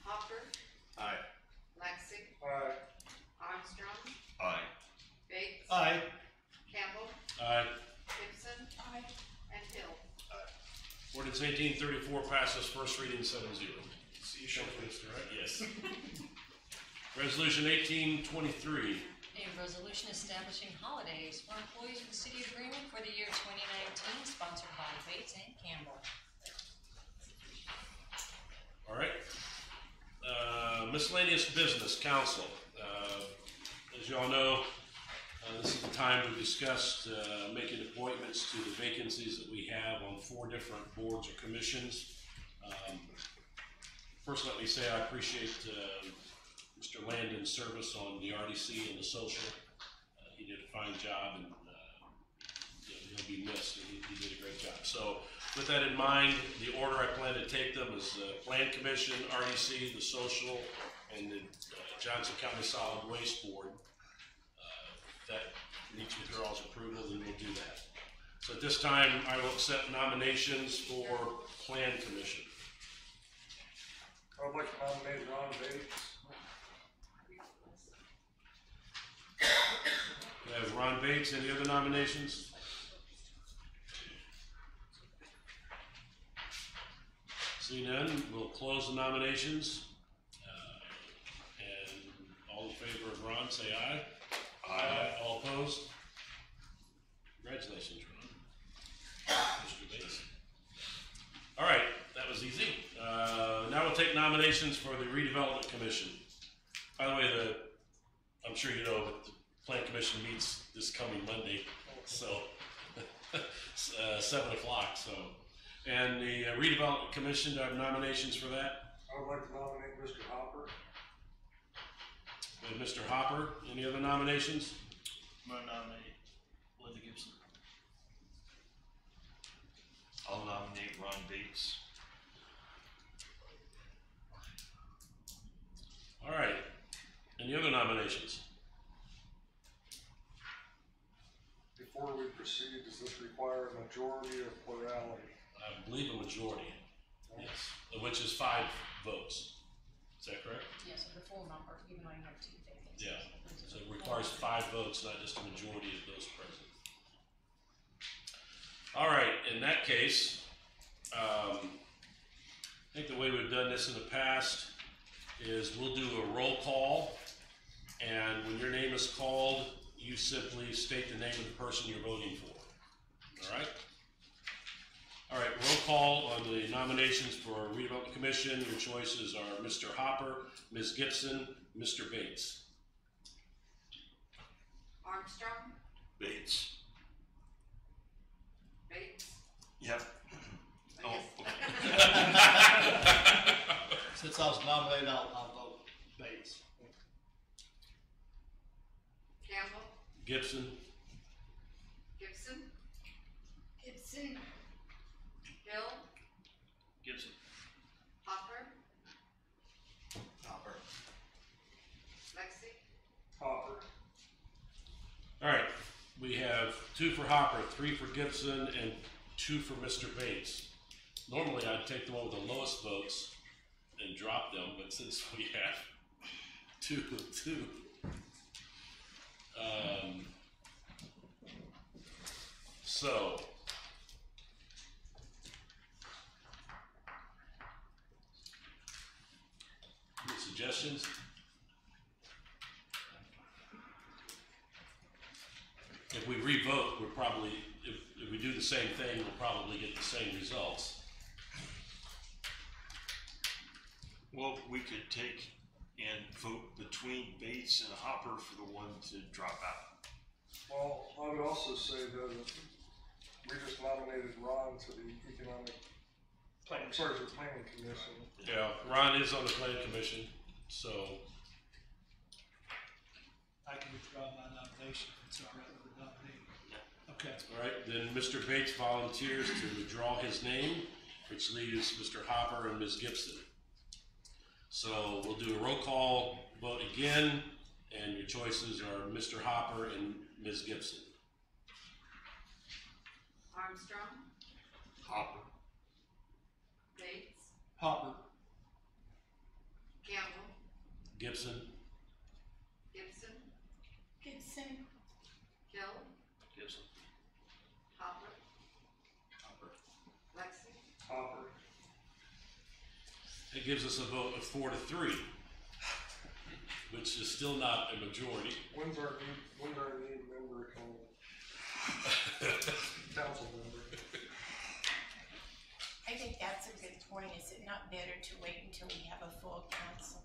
Hopper. Aye. Lexi. Aye. Armstrong. Aye. Bates. Aye. Campbell. Aye. Gibson. Aye. And Hill. Ordinance 1834 passes first reading 7-0. See you shortly. Yes. Resolution 1823. A resolution establishing holidays for employees of the City of Greenwood for the year 2019, sponsored by Bates and Campbell. All right. Miscellaneous business, council. As you all know, this is the time to discuss making appointments to the vacancies that we have on 4 different boards or commissions. First, let me say I appreciate Mr. Landon's service on the RDC and the social. He did a fine job, and he'll be missed. He did a great job. So, with that in mind, the order I plan to take them is Plan Commission, RDC, the social, and the Johnson County Solid Waste Board. That needs with your all's approval, then we'll do that. So at this time, I will accept nominations for Plan Commission. I would like to nominate Ron Bates. We have Ron Bates. Any other nominations? Seeing none, we'll close the nominations. And all in favor of Ron, say aye. Aye. All opposed? Congratulations, Ron. Mr. Bates. All right, that was easy. Now we'll take nominations for the Redevelopment Commission. By the way, I'm sure you know, but the Plan Commission meets this coming Monday, so 7 o'clock. So, and the Redevelopment Commission, do I have nominations for that? I would like to nominate Mr. Hopper. We have Mr. Hopper. Any other nominations? I'm gonna nominate Linda Gibson. I'll nominate Ron Bates. All right. Any other nominations? Before we proceed, does this require a majority or plurality? I believe a majority, yes, which is 5 votes. Is that correct? Yes, the full number, even though you have 2 vacancies. Yeah. So it requires 5 votes, not just a majority of those present. All right, in that case, I think the way we've done this in the past is we'll do a roll call, and when your name is called, you simply state the name of the person you're voting for. All right? All right, roll call on the nominations for Redevelopment Commission. Your choices are Mr. Hopper, Ms. Gibson, Mr. Bates. Armstrong, Bates. Bates. Yep. I Oh, guess. Since I was nominated, I'll vote Bates. Campbell, Gibson, Gibson, Gibson, Hill, Gibson. Hopper, Hopper. Lexi, Hopper. all right, we have 2 for Hopper, 3 for Gibson, and 2 for Mr. Bates. Normally, I'd take the one with the lowest votes and drop them, but since we have 2 and 2, so any suggestions? If we revote, we're probably, if we do the same thing, we'll probably get the same results. Well, we could take and vote between Bates and Hopper for the one to drop out. Well, I would also say that we just nominated Ron to the Economic, sorry, the Planning Commission. Yeah, Ron is on the Plan Commission, so, I can withdraw my nomination if it's all right with the nominee. Okay. all right, then Mr. Bates volunteers to withdraw his name, which leaves Mr. Hopper and Ms. Gibson. So we'll do a roll call vote again, and your choices are Mr. Hopper and Ms. Gibson. Armstrong, Hopper. Bates, Hopper. Campbell, Gibson, Gibson, Gibson, Hill, Gibson. Hopper, Hopper. Lexi, Hopper. that gives us a vote of 4 to 3, which is still not a majority. When's our new member coming? Council member. I think that's a good point. Is it not better to wait until we have a full council?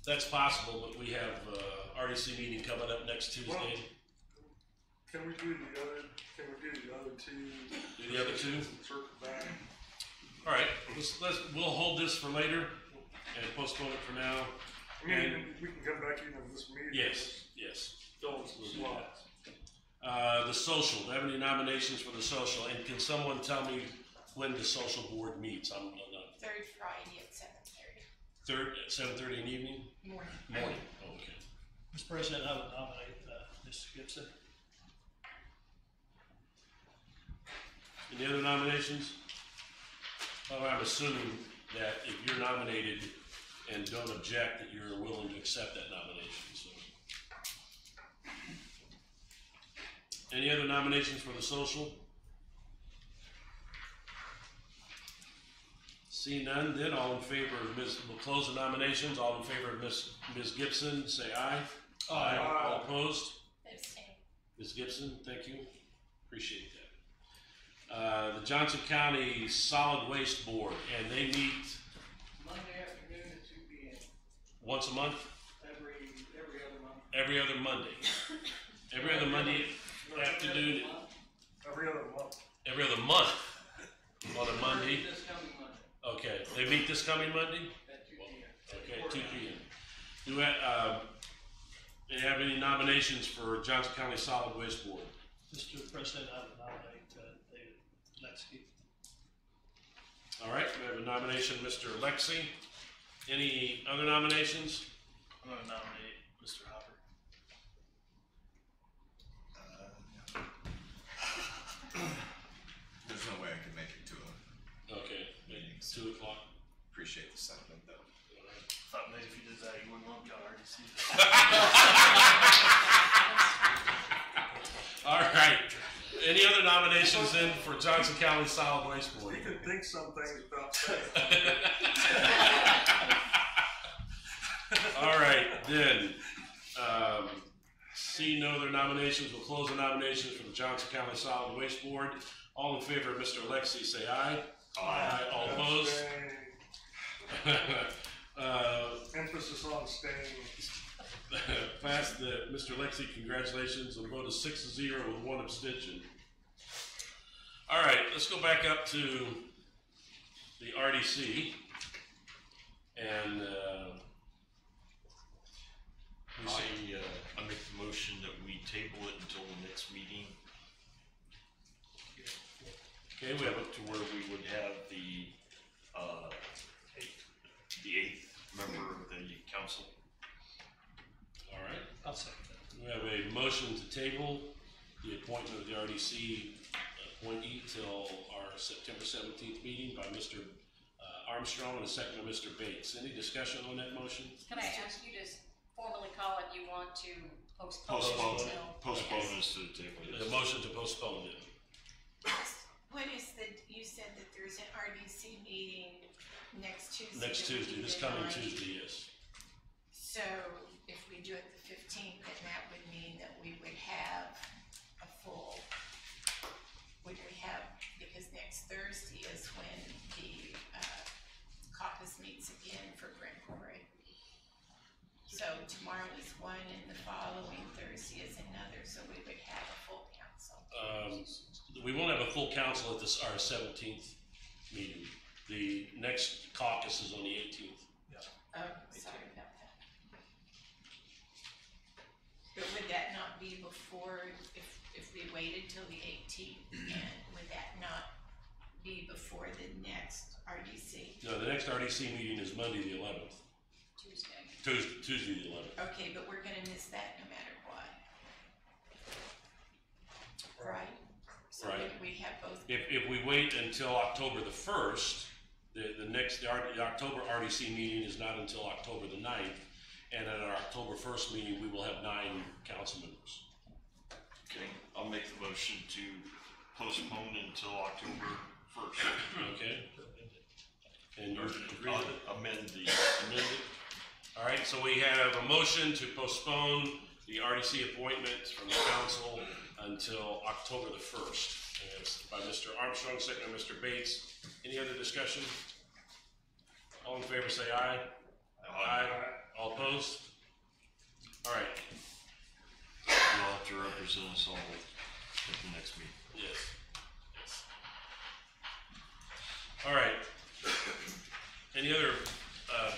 That's possible, but we have RDC meeting coming up next Tuesday. Can we do the other two? Do the other 2? Circle back. All right, we'll hold this for later and postpone it for now. I mean, we can come back even in this meeting. Yes. Fill in some slots. The social, do you have any nominations for the social? And can someone tell me when the social board meets? I'm not. Third Friday at 7:30. Third at 7:30 in the evening? Morning. Morning, oh, okay. Mr. President, I would nominate Mr. Gibson. Any other nominations? Well, I'm assuming that if you're nominated and don't object, that you're willing to accept that nomination, so. Any other nominations for the social? See none, then all in favor of we'll close the nominations, all in favor of Ms. Gibson, say aye. Aye. All opposed? Abstain. Ms. Gibson, thank you, appreciate that. The Johnson County Solid Waste Board, and they meet Monday afternoon at 2 p.m. once a month? Every other month. Every other Monday. Every other Monday afternoon, Every other month. every other month on a Monday. This coming Monday Okay, they meet this coming Monday? at 2 p.m. Okay, 2 p.m. Do you have any nominations for Johnson County Solid Waste Board? Mr. President, I would nominate David Letsky. All right, we have a nomination, Mr. Lexi. Any other nominations? I'm gonna nominate Mr. Hopper. There's no way I can make it to a Okay, maybe 2 o'clock. appreciate the sentiment though. Thought maybe if you did that, you wouldn't want to go RDC. All right. Any other nominations in for Johnson County Solid Waste Board? You can think some things without saying. All right, then. See no other nominations. We'll close the nominations for the Johnson County Solid Waste Board. All in favor of Mr. Alexi, say aye. Aye. All opposed? Emphasis on staying. Passed that, Mr. Lexi, congratulations, on a vote of 6-0 with 1 abstention. All right, let's go back up to the RDC. And, I make the motion that we table it until the next meeting. okay, we have up To where we would have the 8th member of the council. all right. I'll second that. We have a motion to table the appointment of the RDC appointee till our September 17th meeting by Mr. Armstrong and a second by Mr. Bates. Any discussion on that motion? Can I ask you to formally call it, you want to postpone until? Postpone is to the table. The motion to postpone it. What is you said that there's an RDC meeting next Tuesday? Next Tuesday, this coming Tuesday, yes. So if we do it the 15th, then that would mean that we would have a full, because next Thursday is when the caucus meets again for Grand Prairie. So tomorrow is one and the following Thursday is another, so we would have a full council. We won't have a full council at our 17th meeting. The next caucus is on the 18th. Oh, sorry about that. But would that not be before, if we waited till the 18th, and would that not be before the next RDC? No, the next RDC meeting is Monday the 11th. Tuesday the 11th. Okay, but we're gonna miss that no matter what. Right? So Right. we have both. If we wait until October the 1st, the October RDC meeting is not until October the 9th, and at our October 1st meeting, we will have 9 council members. Okay, I'll make the motion to postpone until October 1st. Okay? And you agree with it? Amend the. Amended? All right, so we have a motion to postpone the RDC appointments from the council until October the 1st. And it's by Mr. Armstrong, second by Mr. Bates. Any other discussion? All in favor say aye. Aye. All opposed? All right. You'll have to represent us all at the next meeting. Yes. All right. Any other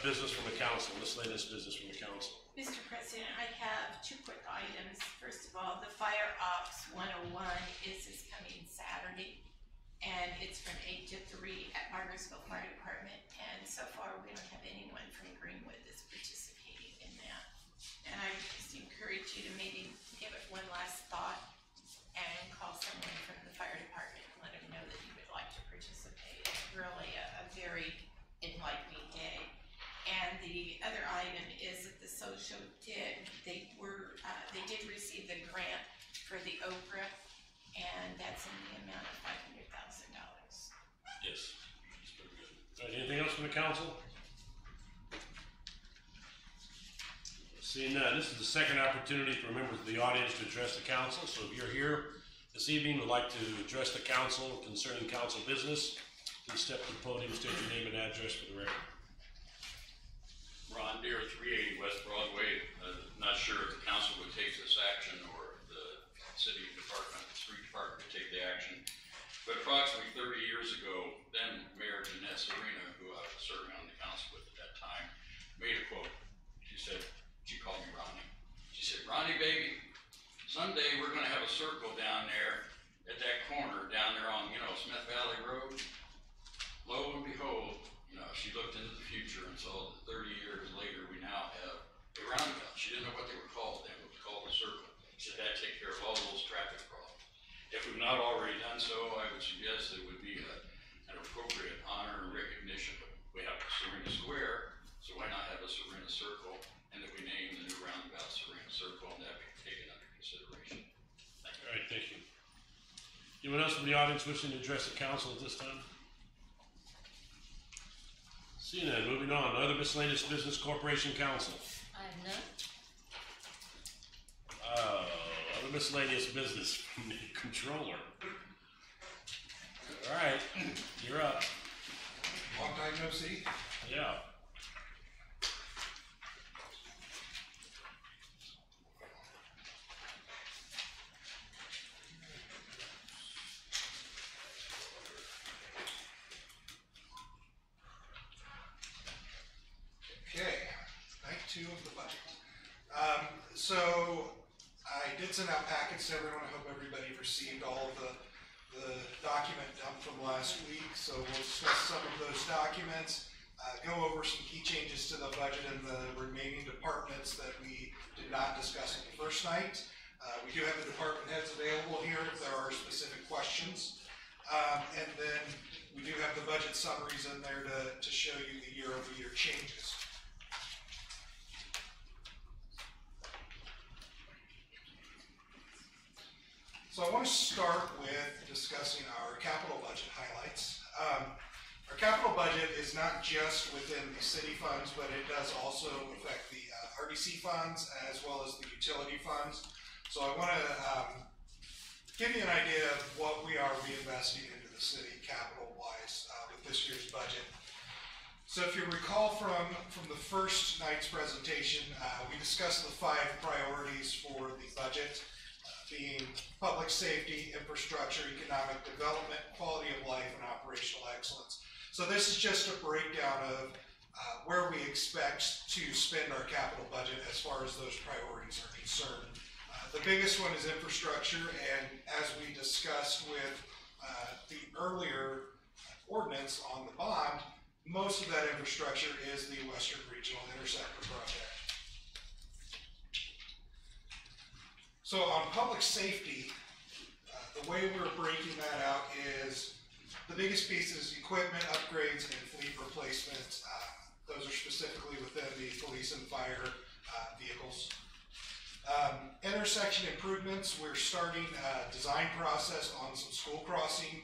business from the council, miscellaneous business from the council? Mr. President, I have 2 quick items. First of all, the Fire Ops 101 is this coming Saturday, and it's from 8 to 3 at Margarettsville Fire Department, and so far we don't have anyone from Greenwood that's participating in that. And I just encourage you to maybe give it one last thought and call someone from the fire department and let them know that you would like to participate. It's really a very enlightening day. And the other item is that the social they did receive the grant for the Oprah, and that's in the amount of $500,000. Yes. That's pretty good. All right, anything else from the council? Seeing none, this is the second opportunity for members of the audience to address the council. So if you're here this evening, would like to address the council concerning council business, please step to the podium, state your name and address for the record. Ron Deere, 380 West Broadway. Not sure if the council would take this action or the city department, the street department would take the action. But approximately 30 years ago, then Mayor Jeanette Serena, who I was serving on the council with at that time, made a quote. She called me Ronnie. She said, "Ronnie, baby, someday we're going to have a circle down there at that corner down there on, Smith Valley Road." Lo and behold, she looked into the future and saw that 30 years later we now have a roundabout. She didn't know what they were called then. It was called a circle. She said that'd take care of all those traffic problems. If we've not already done so, I would suggest it would be an appropriate honor and recognition. We have Serena Square, so why not have a Serena Circle, and that we name the new roundabout Serena Circle, and that be taken under consideration. Thank you. All right, thank you. Anyone else from the audience wishing to address the council at this time? Seeing none, moving on. Other miscellaneous business, Corporation Council. I have none. Other miscellaneous business from the controller. All right, you're up. Long time no see. Yeah. 2 of the budget. So I did send out packets to everyone. I hope everybody received all of the document dump from last week. So we'll discuss some of those documents, go over some key changes to the budget and the remaining departments that we did not discuss on the first night. We do have the department heads available here if there are specific questions. And then we do have the budget summaries in there to show you the year-over-year changes. So I want to start with discussing our capital budget highlights. Our capital budget is not just within the city funds, but it does also affect the RDC funds as well as the utility funds. So I want to give you an idea of what we are reinvesting into the city capital-wise with this year's budget. So if you recall from the first night's presentation, we discussed the 5 priorities for the budget, being public safety, infrastructure, economic development, quality of life, and operational excellence. So this is just a breakdown of where we expect to spend our capital budget as far as those priorities are concerned. The biggest one is infrastructure, and as we discussed with the earlier ordinance on the bond, most of that infrastructure is the Western Regional Intersector Project. So on public safety, the way we're breaking that out is the biggest piece is equipment upgrades and fleet replacement. Those are specifically within the police and fire vehicles. Intersection improvements, we're starting a design process on some school crossing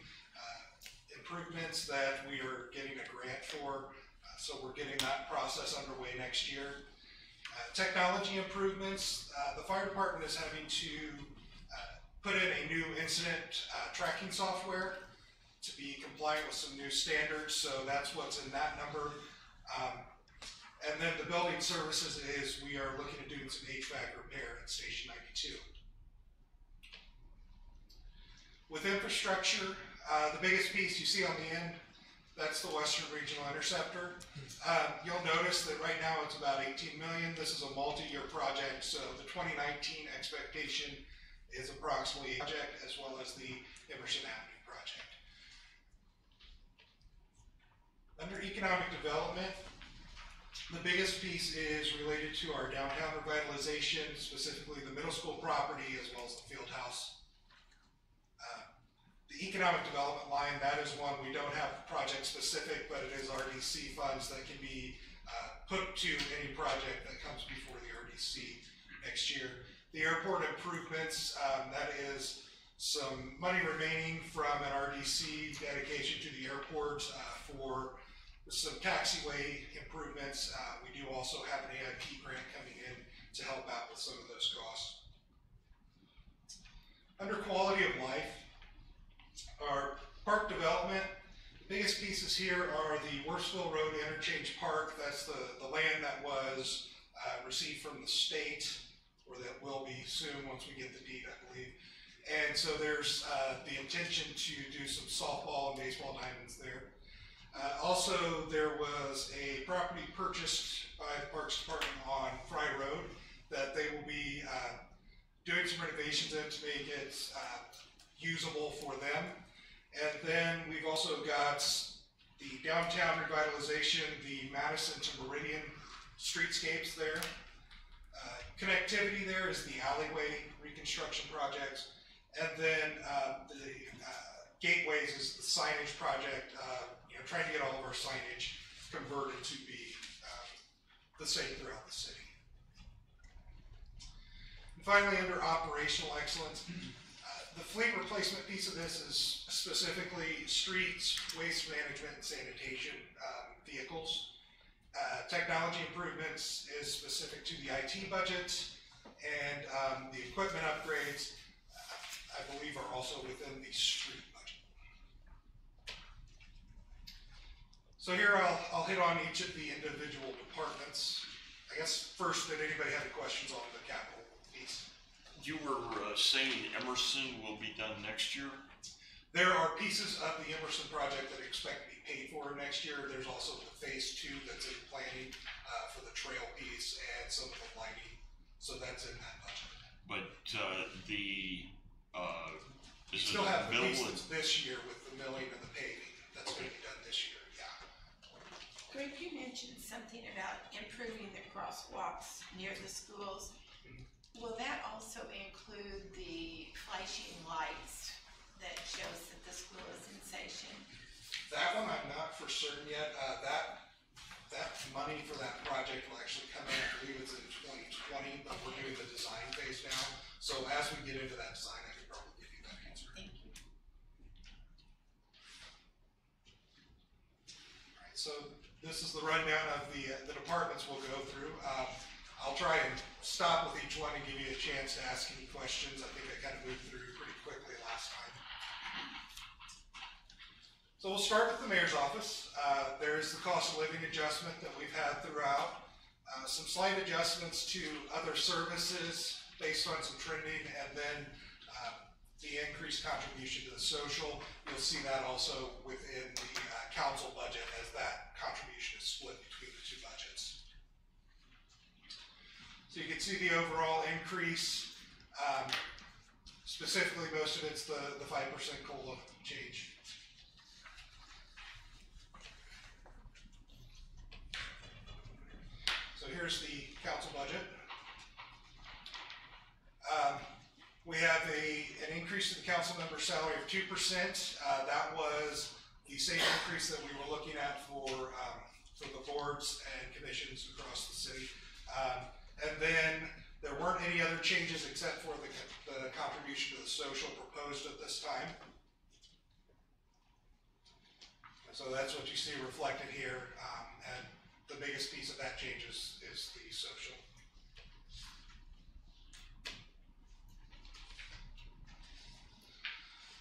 improvements that we are getting a grant for. So we're getting that process underway next year. Technology improvements, the fire department is having to put in a new incident tracking software to be compliant with some new standards, so that's what's in that number. And then the building services is we are looking at doing some HVAC repair at Station 92. With infrastructure, the biggest piece you see on the end, that's the Western Regional Interceptor. You'll notice that right now it's about $18 million. This is a multi-year project, so the 2019 expectation is approximately a project as well as the Emerson Avenue project. Under economic development, the biggest piece is related to our downtown revitalization, specifically the middle school property as well as the field house. The economic development line, that is one we don't have project specific, but it is RDC funds that can be put to any project that comes before the RDC next year. The airport improvements, that is some money remaining from an RDC dedication to the airport for some taxiway improvements. We do also have an AIP grant coming in to help out with some of those costs. Under quality of life, our park development, the biggest pieces here are the Worsville Road Interchange Park. That's the land that was received from the state, or that will be soon once we get the deed, I believe. And so there's the intention to do some softball and baseball diamonds there. Also, there was a property purchased by the Parks Department on Fry Road that they will be doing some renovations in to make it usable for them. And then we've also got the downtown revitalization, the Madison to Meridian streetscapes there. Connectivity there is the alleyway reconstruction projects. And then the gateways is the signage project, trying to get all of our signage converted to be the same throughout the city. And finally, under operational excellence, the fleet replacement piece of this is specifically streets, waste management, and sanitation vehicles. Technology improvements is specific to the IT budget, and the equipment upgrades, I believe, are also within the street budget. So here I'll hit on each of the individual departments. I guess first, did anybody have any questions on the capital piece? You were saying Emerson will be done next year? There are pieces of the Emerson project that expect to be paid for next year. There's also the phase 2 that's in planning, for the trail piece and some of the lighting, so that's in that budget. But, We is it still have the middle pieces this year with the milling and the paving, that's gonna be done this year, yeah. Greg, you mentioned something about improving the crosswalks near the schools. Will that also include the flashing lights that shows that the school is in session? That one I'm not for certain yet. That money for that project will actually come in, I believe it's in 2020, but we're doing the design phase now. So as we get into that design, I can probably give you that answer. Thank you. Alright, so this is the rundown of the departments we'll go through. I'll try and stop with each one and give you a chance to ask any questions. I think I kind of moved through pretty quickly last time. So we'll start with the mayor's office. There is the cost of living adjustment that we've had throughout. Some slight adjustments to other services based on some trending, and then the increased contribution to the social. You'll see that also within the council budget as that contribution is split between the two budgets. So you can see the overall increase. Specifically, most of it's the 5% COLA change. So here's the council budget. We have an increase to the council member salary of 2%. That was the same increase that we were looking at for the boards and commissions across the city. And then there weren't any other changes except for the contribution to the social proposed at this time. So that's what you see reflected here. And the biggest piece of that change is the social.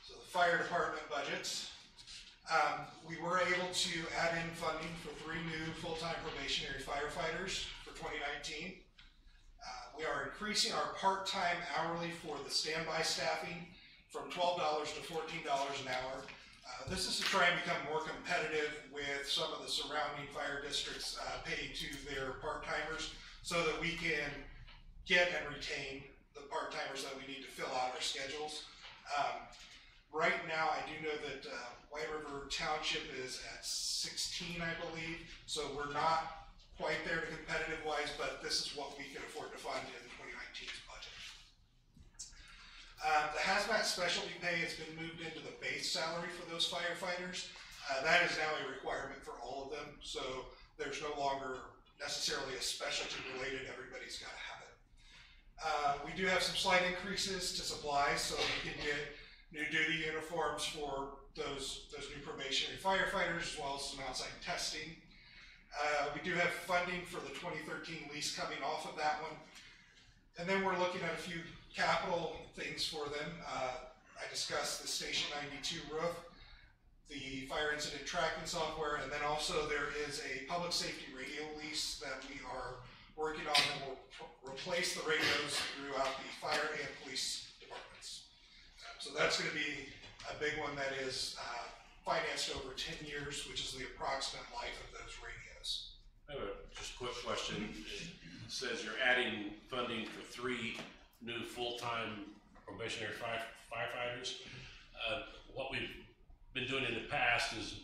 So the fire department budgets. We were able to add in funding for 3 new full-time probationary firefighters for 2019. We are increasing our part-time hourly for the standby staffing from $12 to $14 an hour. This is to try and become more competitive with some of the surrounding fire districts paying to their part-timers so that we can get and retain the part-timers that we need to fill out our schedules. Right now, I do know that White River Township is at 16, I believe, so we're not quite there to competitive-wise, but this is what we can afford to fund in 2019's budget. The hazmat specialty pay has been moved into the base salary for those firefighters. That is now a requirement for all of them, so there's no longer necessarily a specialty related, everybody's got to have it. We do have some slight increases to supplies, so we can get new duty uniforms for those new probationary firefighters, as well as some outside testing. We do have funding for the 2013 lease coming off of that one. And then we're looking at a few capital things for them. I discussed the Station 92 roof, the fire incident tracking software, and then also there is a public safety radio lease that we are working on that will replace the radios throughout the fire and police departments. So that's going to be a big one that is financed over 10 years, which is the approximate life of those radios. I have just a quick question. It says you're adding funding for 3 new full-time probationary firefighters. What we've been doing in the past is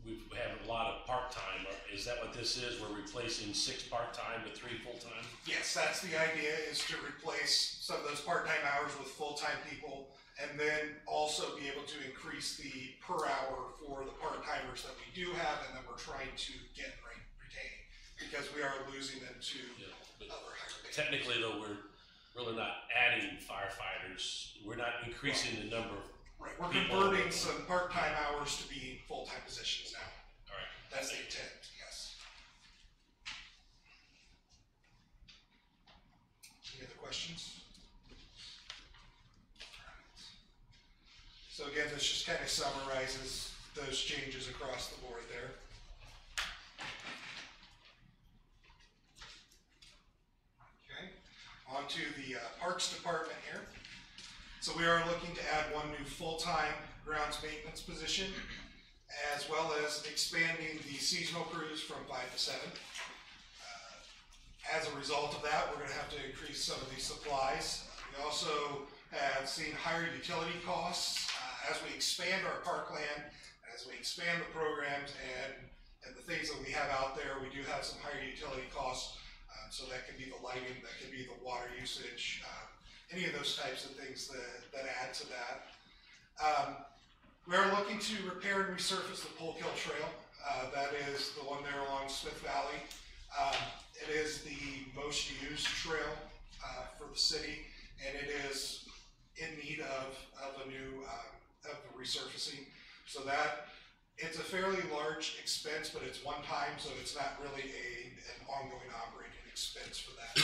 we've had a lot of part-time. Is that what this is? We're replacing 6 part-time with 3 full-time? Yes, that's the idea, is to replace some of those part-time hours with full-time people, and then also be able to increase the per hour for the part-timers that we do have and that we're trying to get and retain, because we are losing them to other higher paid. Technically though, we're really not adding firefighters. We're not increasing the number of Right, we're people. converting some part-time hours to be full-time positions now. All right. That's the intent, yes. Any other questions? So again, this just kind of summarizes those changes across the board there. Okay, on to the Parks Department here. So we are looking to add 1 new full-time grounds maintenance position. as well as expanding the seasonal crews from 5 to 7. As a result of that, we're going to have to increase some of these supplies. We also have seen higher utility costs as we expand our parkland, as we expand the programs and the things that we have out there. We do have some higher utility costs, so that could be the lighting, that could be the water usage, any of those types of things that add to that. We're looking to repair and resurface the Polk Hill Trail. That is the one there along Smith Valley. It is the most used trail for the city, and it is in need of a new of the resurfacing. So that it's a fairly large expense, but it's one time, so it's not really an ongoing operating expense for that.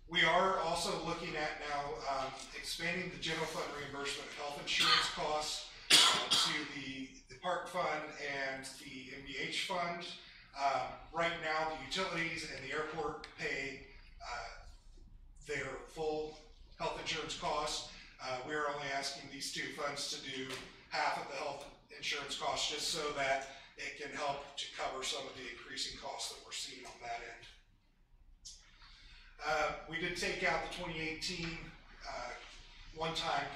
We are also looking at now expanding the general fund reimbursement of health insurance costs to the park fund and the MBH fund. Right now, the utilities and the airport pay their full health insurance costs. We're only asking these two funds to do half of the health insurance costs, just so that it can help to cover some of the increasing costs that we're seeing on that end. We did take out the 2018 one-time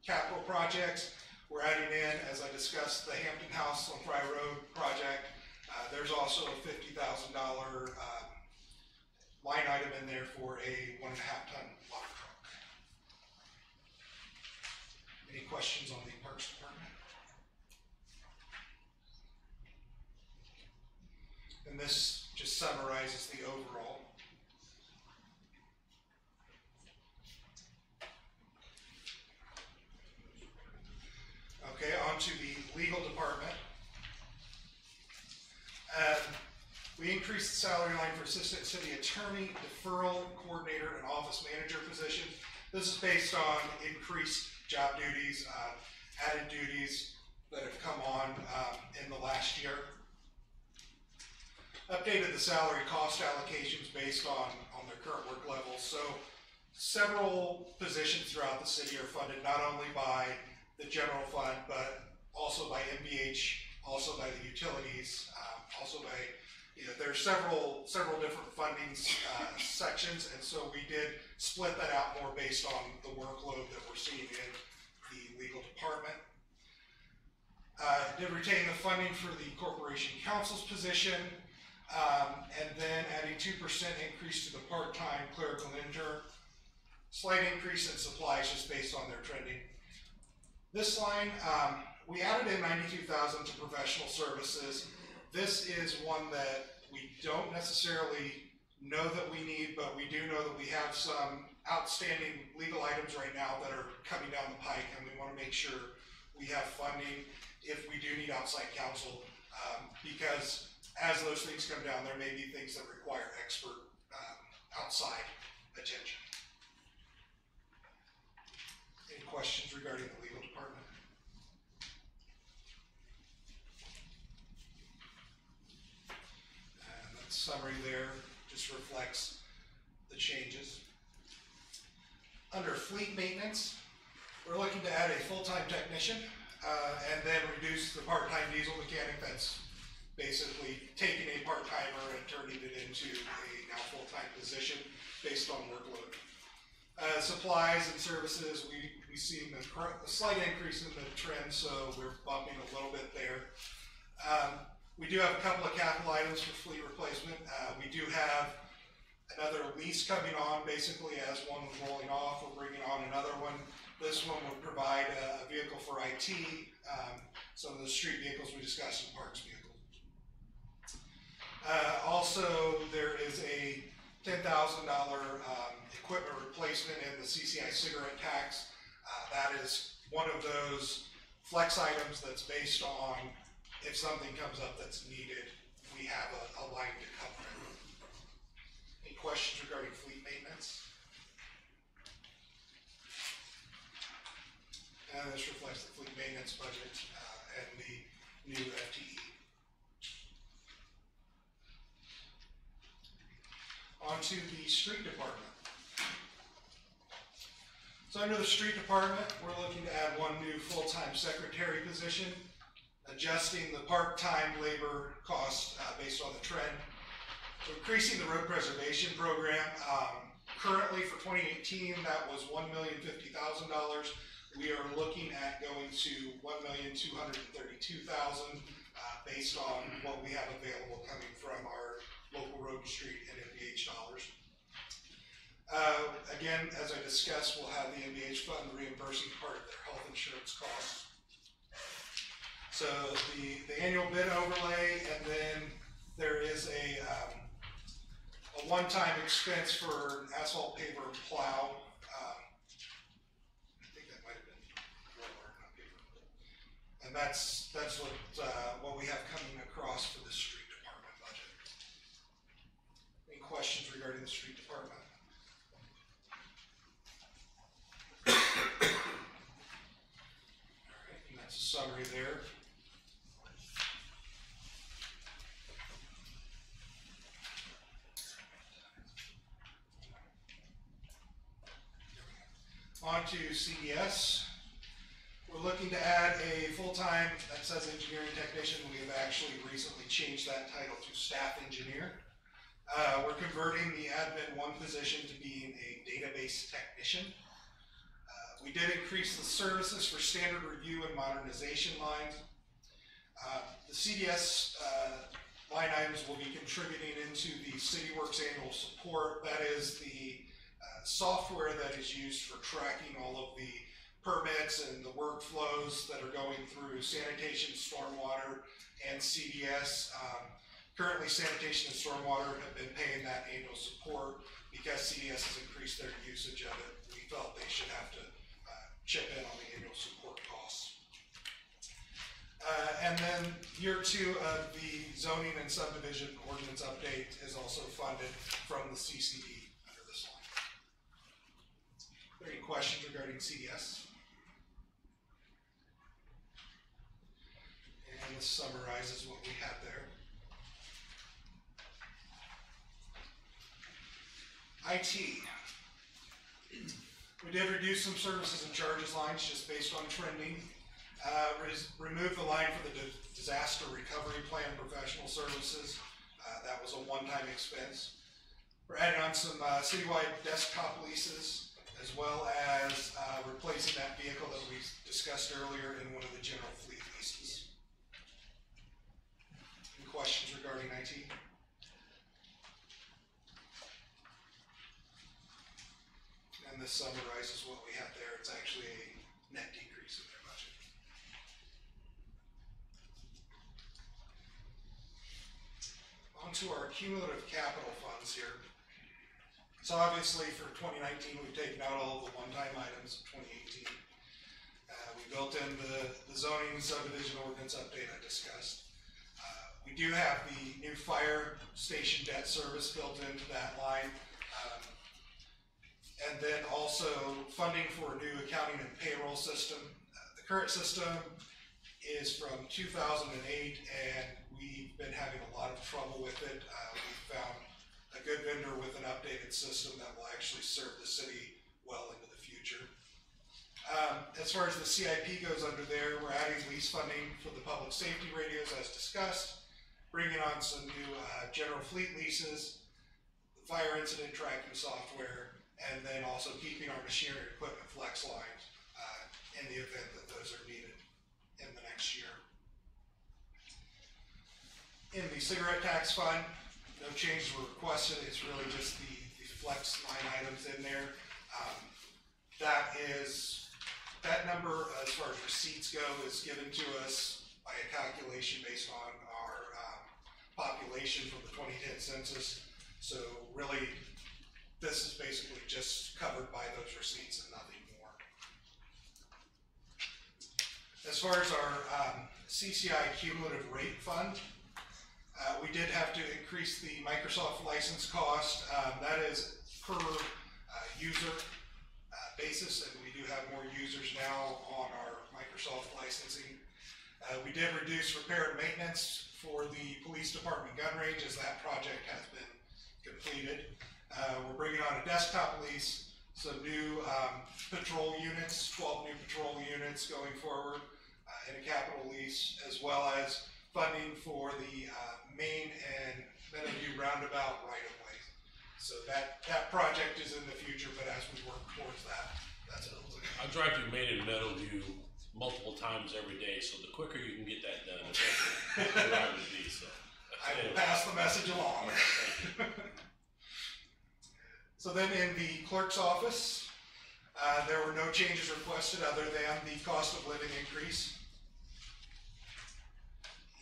capital projects. We're adding in, as I discussed, the Hampton House on Fry Road project. There's also a $50,000 line item in there for a 1.5-ton water truck. Any questions on the Parks Department? And this just summarizes the overall. Okay, on to the legal department. We increased the salary line for assistant city attorney, deferral coordinator, and office manager position. This is based on increased job duties, added duties that have come on in the last year. Updated the salary cost allocations based on their current work levels. So several positions throughout the city are funded not only by the general fund, but also by MBH, also by the utilities, also by, there's several different funding sections, and so we did split that out more based on the workload that we're seeing in the legal department. Did retain the funding for the corporation counsel's position, and then adding 2% increase to the part-time clerical intern. Slight increase in supplies just based on their trending. This line, we added in $92,000 to professional services. This is one that we don't necessarily know that we need, but we do know that we have some outstanding legal items right now that are coming down the pike, and we want to make sure we have funding if we do need outside counsel, because as those things come down, there may be things that require expert outside attention. Any questions regarding the legal department? And that summary there just reflects the changes. Under fleet maintenance, we're looking to add a full-time technician and then reduce the part-time diesel mechanic. That's basically taking a part-timer and turning it into a now full-time position based on workload. Supplies and services, we see a slight increase in the trend, so we're bumping a little bit there. We do have a couple of capital items for fleet replacement. We do have another lease coming on, basically as one was rolling off, we're bringing on another one. This one would provide a vehicle for IT, some of the street vehicles we discussed in parks vehicles. Also, there is a $10,000 equipment replacement in the CCI cigarette tax. That is one of those flex items that's based on if something comes up that's needed, we have a line to cover it. Any questions regarding fleet maintenance? And this reflects the fleet maintenance budget and the new FTE. On to the street department. So under the street department, we're looking to add one new full-time secretary position, adjusting the part-time labor cost based on the trend. So increasing the road preservation program. Currently for 2018, that was $1,050,000. We are looking at going to $1,232,000 based on what we have available coming from our local road and street and MVH dollars. Again, as I discussed, we'll have the MVH fund reimbursing part of their health insurance costs. So the annual bid overlay, and then there is a one-time expense for an asphalt paver and plow. I think that might have been roller, not paver. And that's what we have coming across for the street department budget. Any questions regarding the street department? Alright, and that's a summary there. On to CDS. We're looking to add a full-time, that says engineering technician. We have actually recently changed that title to staff engineer. We're converting the admin 1 position to being a database technician. We did increase the services for standard review and modernization lines. The CDS line items will be contributing into the CityWorks annual support. That is the software that is used for tracking all of the permits and the workflows that are going through sanitation, stormwater, and CDS. Currently, sanitation and stormwater have been paying that annual support. Because CDS has increased their usage of it, we felt they should have to chip in on the annual support costs. And then year 2 of the zoning and subdivision ordinance update is also funded from the CCD under this line. Are there any questions regarding CDS? And this summarizes what we have there. IT. We did reduce some services and charges lines just based on trending. Remove the line for the disaster recovery plan professional services. That was a one-time expense. We're adding on some citywide desktop leases, as well as replacing that vehicle that we discussed earlier in one of the general fleet leases. Any questions regarding IT? And this summarizes what we have there. It's actually a net decrease in their budget. On to our cumulative capital funds here. So obviously for 2019, we've taken out all of the one-time items of 2018. We built in the zoning subdivision ordinance update I discussed. We do have the new fire station debt service built into that line. And then also funding for a new accounting and payroll system. The current system is from 2008, and we've been having a lot of trouble with it. We found a good vendor with an updated system that will actually serve the city well into the future. As far as the CIP goes under there, we're adding lease funding for the public safety radios as discussed, bringing on some new general fleet leases, the fire incident tracking software, and then also keeping our machinery and equipment flex lines in the event that those are needed in the next year. In the cigarette tax fund, no changes were requested. It's really just the flex line items in there. That number, as far as receipts go, is given to us by a calculation based on our population from the 2010 census. So really, this is basically just covered by those receipts and nothing more. As far as our CCI cumulative rate fund, we did have to increase the Microsoft license cost. That is per user basis, and we do have more users now on our Microsoft licensing. We did reduce repair and maintenance for the police department gun range as that project has been completed. We're bringing on a desktop lease, some new patrol units, 12 new patrol units going forward in a capital lease, as well as funding for the Main and Meadowview roundabout right-of-way. So that project is in the future, but as we work towards that, that's it. I drive through Main and Meadowview multiple times every day, so the quicker you can get that done, the better I would be, so. I will pass the message along. So then in the clerk's office, there were no changes requested other than the cost of living increase.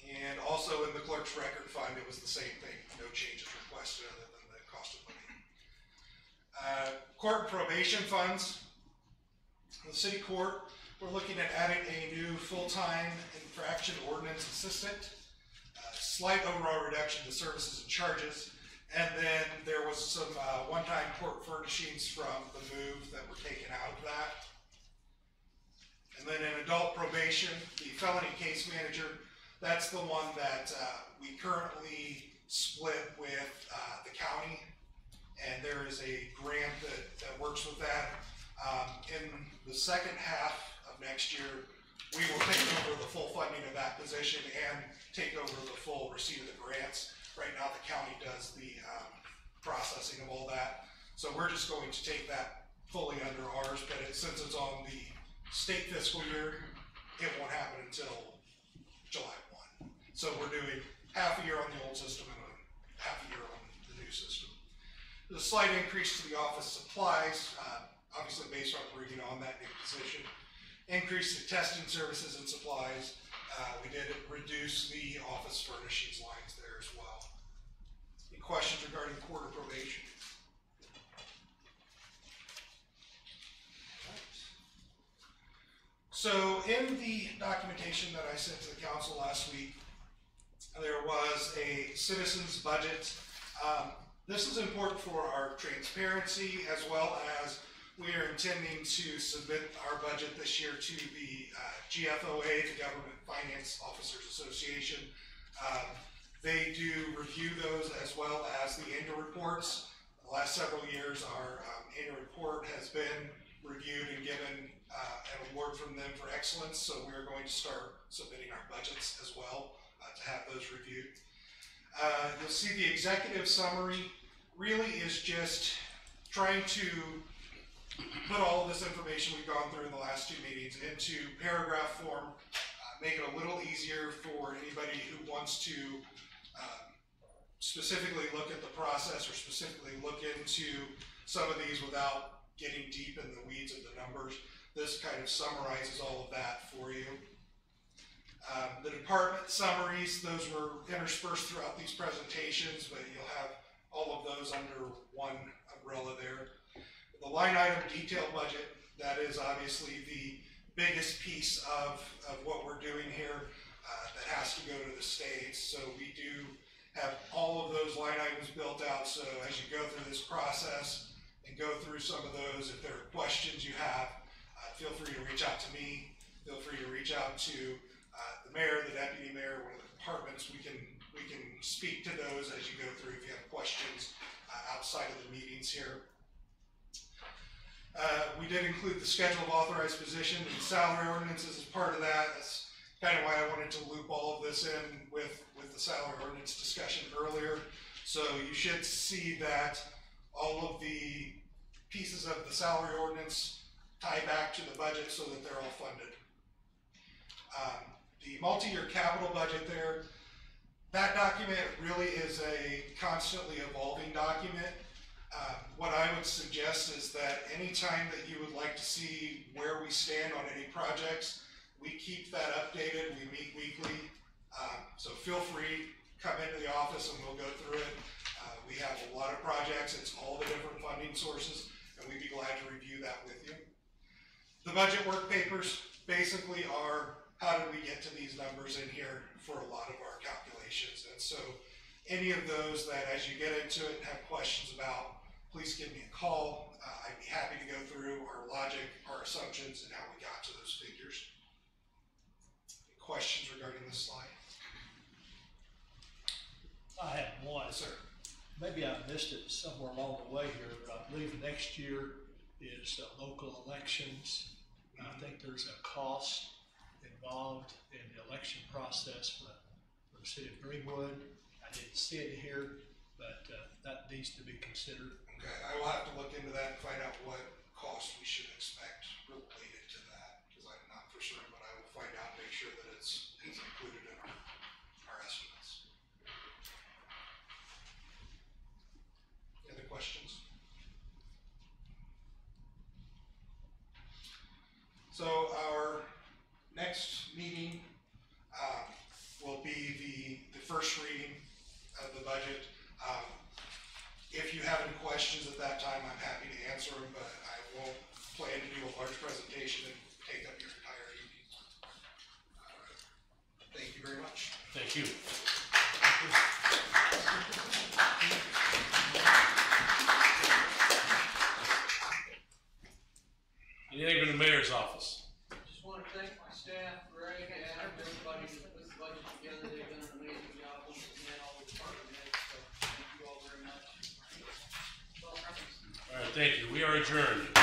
And also in the clerk's record fund, it was the same thing, no changes requested other than the cost of living. Court and probation funds. In the city court, we're looking at adding a new full-time infraction ordinance assistant, slight overall reduction to services and charges, and then there was some one-time court furnishings from the move that were taken out of that. And then in adult probation, the felony case manager, that's the one that we currently split with the county, and there is a grant that works with that. In the second half of next year, we will take over the full funding of that position and take over the full receipt of the grants. Right now, the county does the processing of all that. So we're just going to take that fully under ours, but since it's on the state fiscal year, it won't happen until July 1. So we're doing half a year on the old system and half a year on the new system. There's a slight increase to the office supplies, obviously based on bringing on that new position. Increase the testing services and supplies. We did reduce the office furnishings lines there as well. Any questions regarding court or probation? So in the documentation that I sent to the council last week, there was a citizens budget. This is important for our transparency, as well as we are intending to submit our budget this year to the GFOA, the Government Finance Officers Association. They do review those as well as the annual reports. The last several years, our annual report has been reviewed and given an award from them for excellence, so we're going to start submitting our budgets as well to have those reviewed. You'll see the executive summary really is just trying to put all of this information we've gone through in the last two meetings into paragraph form, make it a little easier for anybody who wants to specifically look at the process or specifically look into some of these without getting deep in the weeds of the numbers. This kind of summarizes all of that for you. The department summaries, those were interspersed throughout these presentations, but you'll have all of those under one umbrella there. The line item detail budget, that is obviously the biggest piece of what we're doing here that has to go to the states. So we do have all of those line items built out, so as you go through this process and go through some of those, if there are questions you have, feel free to reach out to me, feel free to reach out to the mayor, the deputy mayor, one of the departments. We can speak to those as you go through if you have questions outside of the meetings here. We did include the schedule of authorized position and salary ordinances as part of that. That's kind of why I wanted to loop all of this in with the salary ordinance discussion earlier. So you should see that all of the pieces of the salary ordinance tie back to the budget so that they're all funded. The multi-year capital budget there, that document really is a constantly evolving document. What I would suggest is that anytime that you would like to see where we stand on any projects, we keep that updated. We meet weekly. So feel free, come into the office and we'll go through it. We have a lot of projects. It's all the different funding sources, and we'd be glad to review that with you. The budget work papers basically are how did we get to these numbers in here for a lot of our calculations. And so any of those that as you get into it and have questions about, please give me a call. I'd be happy to go through our logic, our assumptions, and how we got to those figures. Any questions regarding this slide? I have one. Yes, sir. Maybe I missed it somewhere along the way here, but I believe next year is local elections. I think there's a cost involved in the election process for the city of Greenwood. I didn't see it here, but that needs to be considered. Okay, I will have to look into that and find out what cost we should expect related to that, because I'm not for certain, but I will find out and make sure that it's included in our estimates. Any other questions? So our next meeting will be the first reading of the budget. If you have any questions at that time, I'm happy to answer them, but I won't plan to do a large presentation and take up your entire evening. Thank you very much. Thank you. Anything from the mayor's office? Just want to thank my staff, Greg, Adam, everybody that put the budget together. They've done an amazing job on it, and all the department heads, so thank you all very much. All right, thank you. We are adjourned.